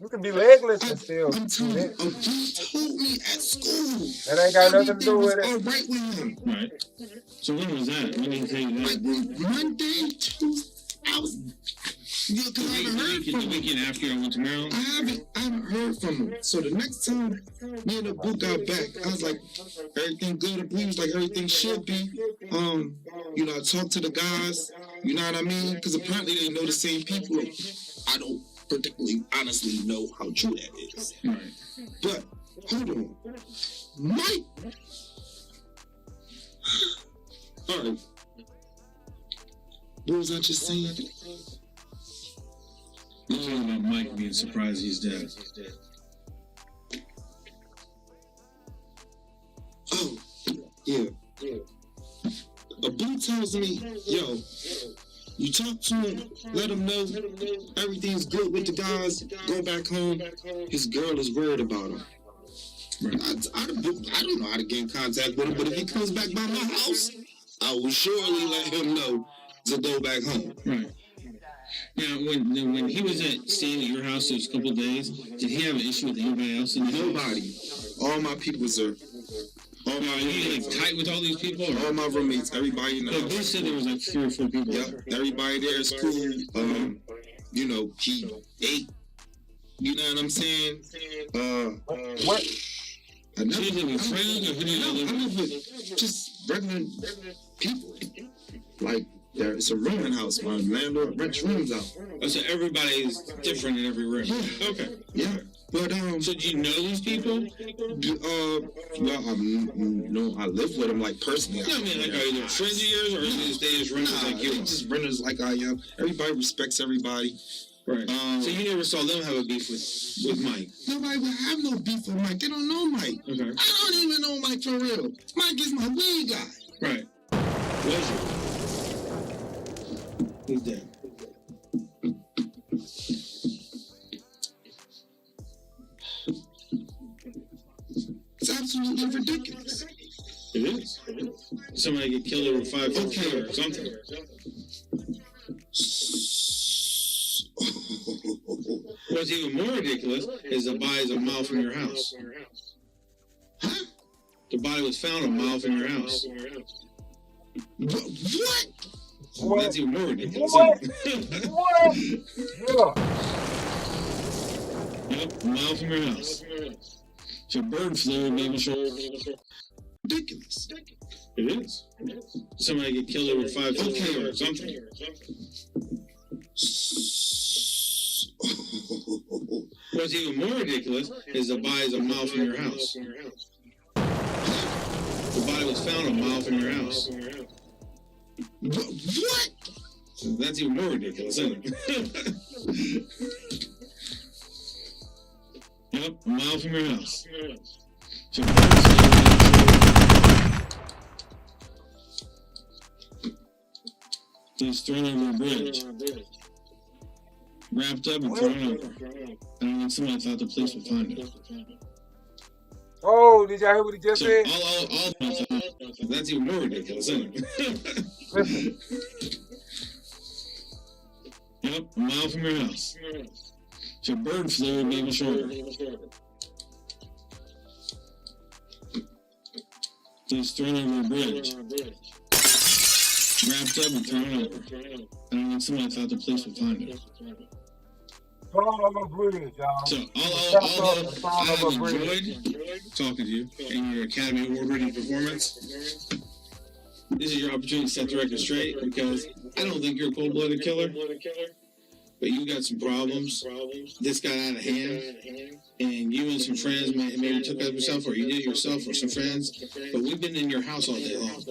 You can be legless and still. I'm telling you, he told me at school. That ain't got nothing to do with it. All right with him. Right. So when was that? When did he tell you that? Like Monday, Tuesday. I was. Yeah, because I haven't heard from him. The weekend after I went to Maryland? I haven't heard from him. So the next time me and the book got back, I was like, everything good. And he was like, everything should be. You know, I talked to the guys. You know what I mean? Because apparently they know the same people. I don't particularly honestly know how true that is. Right. But hold on, Mike. All right. What was I just saying? You're talking about Mike being surprised he's dead. Oh, yeah. A boo tells me, yo, you talk to him, let him know everything's good with the guys, go back home. His girl is worried about him. Right. I don't know how to get in contact with him, but if he comes back by my house, I will surely let him know to go back home. Right. Now, when he was staying at your house those couple of days, did he have an issue with anybody else in the house? Nobody. All my peoples are. All my you like tight with all these people? Or? All my roommates, everybody in the house. They said there was like 3 or 4 people. Yep, everybody there is cool. You know, he ate. You know what I'm saying? What? I never live with friends, or who do you live with? I live with just regular people. Like, it's a rooming house. My landlord rents rooms out. Oh, so everybody's different in every room. Yeah. Okay. Yeah. But so do you know these people? Well, I live with them like personally. No, I mean, like, are they friends of yours, or is they just renters like you? They just renters like I am. Everybody respects everybody. Right. So you never saw them have a beef with Mike? Nobody would have no beef with Mike. They don't know Mike. Okay. I don't even know Mike for real. Mike is my weed guy. Right. Was you? He's dead. It's absolutely ridiculous. It is. somebody get killed over 5 foot killer or something. What's even more ridiculous is the body is a mile from your house. Huh? The body was found a mile from your house. What? That's even more ridiculous. What? Yep, a mile from your house. If a bird flew, maybe ridiculous. It is. Somebody get killed over 5 foot killer or something. What's even more ridiculous is the body is a mile from your house. The body was found a mile from your house. What? That's even more ridiculous, isn't it? Yep, a mile from your house. He's thrown over a bridge. Wrapped up and thrown over. I don't think somebody thought the police would find him. Oh, did y'all hear what he just said? All that's even more ridiculous, isn't it? Listen. Yep, a mile from your house. If a bird flew, it'd be even shorter. He's thrown over a bridge. Wrapped up and thrown over. I don't think somebody thought the police would find him. Fall over a bridge, y'all. So, although I have enjoyed talking to you and your Academy Award-winning performance, this is your opportunity to set the record straight, because I don't think you're a cold-blooded killer, but you got some problems. This got out of hand, and you and some friends maybe took it up yourself, or you did it yourself or some friends, but we've been in your house all day long.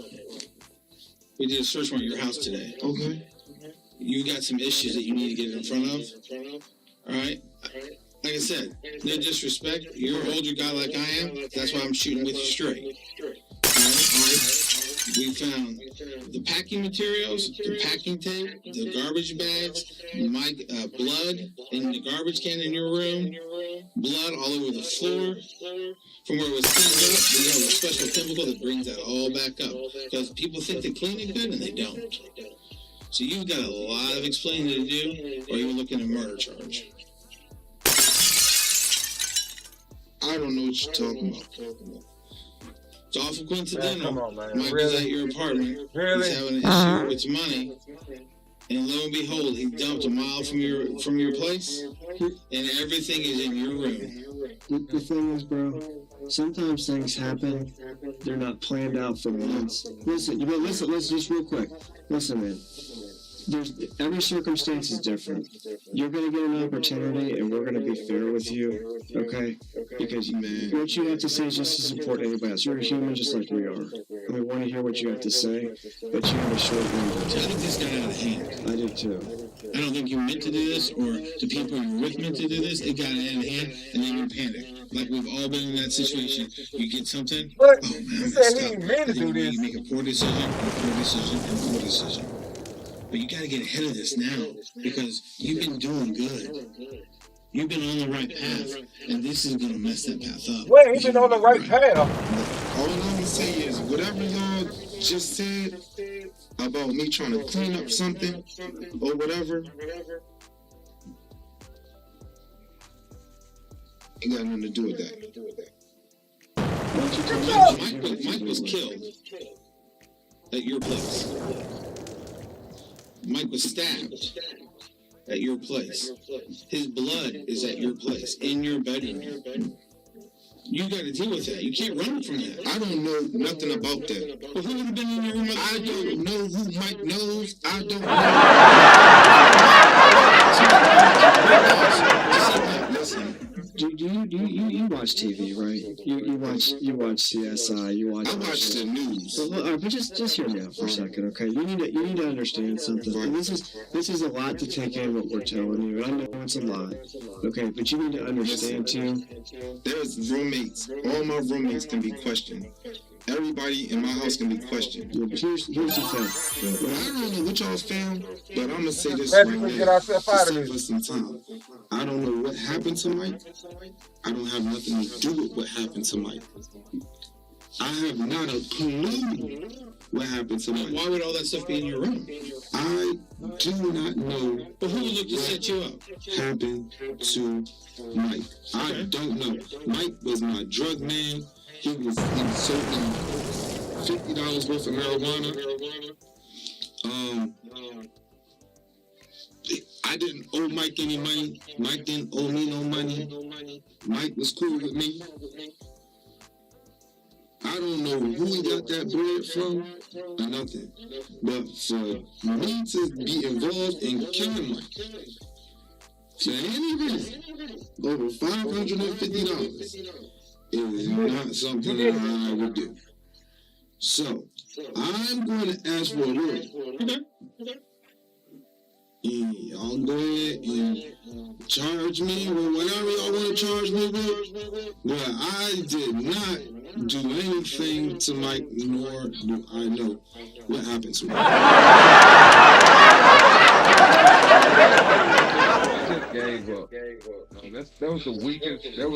We did a search warrant at your house today. Okay. You got some issues that you need to get in front of. All right? Like I said, no disrespect. You're an older guy like I am. That's why I'm shooting with you straight. All right? We found the packing materials, the packing tape, the garbage bags, blood in the garbage can in your room, blood all over the floor. From where it was cleaned up, we have a special chemical that brings that all back up. Because people think they clean it good and they don't. So you've got a lot of explaining to do, or you're looking at a murder charge. I don't know what you're talking about. It's awful coincidental. Man, come on, man. Mike Really? is at your apartment. Really? He's having an issue with some money. And lo and behold, he dumped a mile from your place, and everything is in your room. The thing is, bro, sometimes things happen. They're not planned out for months. Listen, just real quick. Listen, man. Every circumstance is different. You're gonna get an opportunity, and we're gonna be fair with you, okay? Because what you have to say is just as important to anybody else. You're a human just like we are. And we want to hear what you have to say, but you have a short window. I think this got out of hand. I do too. I don't think you meant to do this, or the people you're with meant to do this. It got out of hand, and then you panic. Like we've all been in that situation. You get something. But oh man, he said he ain't meant to do this. You make a poor decision, a poor decision, and a poor decision. But you got to get ahead of this now, because you've been doing good. You've been on the right path, and this is going to mess that path up. Well, he's been on the right path. All I'm going to say is, whatever y'all just said about me trying to clean up something or whatever, ain't got nothing to do with that. Mike was killed at your place. Mike was stabbed at your place. His blood is at your place, in your bedroom. You got to deal with that. You can't run from that. I don't know nothing about that. Well, who would have been in your room? I don't know who Mike knows. I don't know. Listen, you watch TV, right? You watch CSI. I watch the news. But just hear me out for a second, okay? You need to understand something. And this is a lot to take in what we're telling you. I know it's a lot, okay? But you need to understand too. There's roommates. All my roommates can be questioned. Everybody in my house can be questioned. Yeah, but here's the thing. I don't know what y'all found, but I'm gonna say this Let's right now. get ourselves out of Save this. us some time. I don't know what happened to Mike. I don't have nothing to do with what happened to Mike. I have not a clue what happened to Mike. Why would all that stuff be in your room? I do not know. But who looked to set you up? Happened to Mike. I don't know. Mike was my drug man. He was sold me $50 worth of marijuana. I didn't owe Mike any money. Mike didn't owe me no money. Mike was cool with me. I don't know who he got that bread from or nothing. But for me to be involved in killing Mike, for any reason, over $550 is not something that I would do. So, I'm going to ask for a lawyer. Y'all go ahead and charge me with whatever y'all want to charge me with. But I did not do anything to Mike, nor do I know what happened to him. Just gave up. That was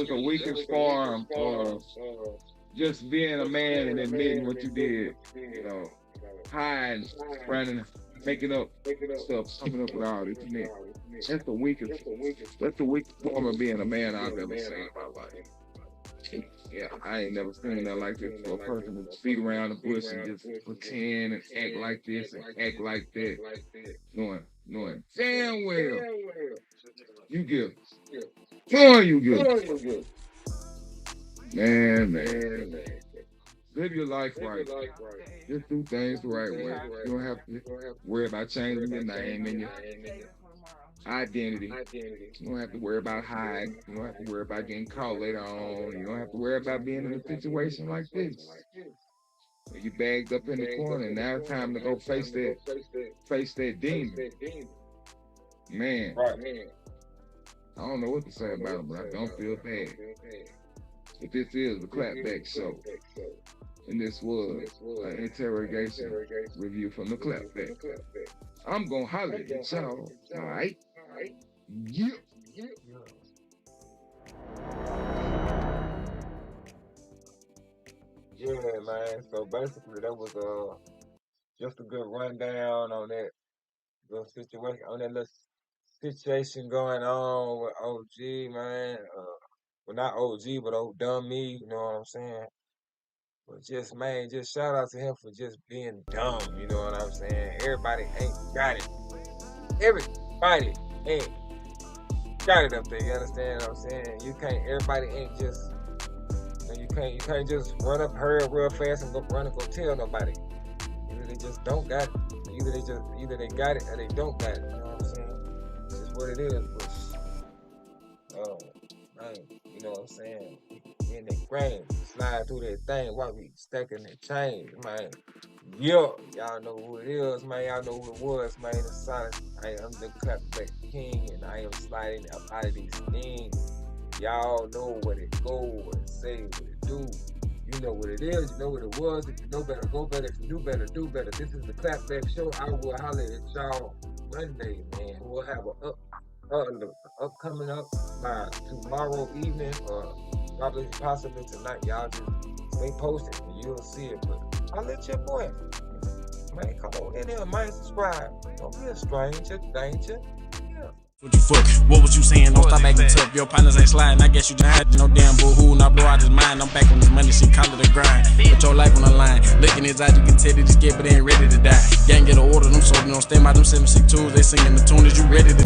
the weakest form of just being a man and admitting what you did. You know, hiding, running, making up stuff, coming up with all this. That's the weakest form of being a man I've ever seen in my life. Yeah, I ain't never seen that like this for a person to beat around the bush and just pretend and act like this and act like that. Knowing damn well you give. Boy, you give. Man. Live your life right. Just do things the right way. You don't have to worry about changing your name and your identity. You don't have to worry about hiding. You don't have to worry about getting caught later on. You don't have to worry about being in a situation like this. You bagged up in the corner, and now it's time to go face that demon. Man, I don't know what to say about him, but I don't feel bad. But this is the Clapback Show. And this was an interrogation review from the Clapback. I'm gonna holler at y'all. All right? Yeah. Yeah, man. So basically, that was just a good rundown on that little situation, going on with OG, man. Well, not OG, but old dumb me. You know what I'm saying? But just shout out to him for just being dumb. You know what I'm saying? Everybody ain't got it. Everybody ain't got it up there. You understand what I'm saying? Everybody ain't just. You can't just hurry up real fast and go tell nobody. Either they just don't got it. Either they got it or they don't got it. You know what I'm saying? It's just what it is. But, man, you know what I'm saying? In the grain, slide through that thing while we stacking that chain, man. Yeah, y'all know who it is, man. Y'all know who it was, man. The Sonic. I am the Clapback King, and I am sliding up out of these things. Y'all know what it go, what it say, what it do. You know what it is, you know what it was. If you know better, go better. If you do better, do better. This is the Clapback Show. I will holler at y'all Monday, man. We'll have upcoming up by tomorrow evening or possibly tonight. Y'all just stay posted and you'll see it. But I'll let your boy, man, come on in there, man, subscribe. Don't be a stranger, danger. Yeah. What you fuck? What was you saying? Don't stop acting tough. Your partners ain't sliding. I guess you just had no damn boo-hoo. Now blow out his mind. I'm back on this money shit. Call it a grind. Put your life on the line. Looking his eyes, you can tell that he's scared, but they ain't ready to die. Gang get an order. Them soldiers don't stand by them 762s. They singing the tune. Is you ready to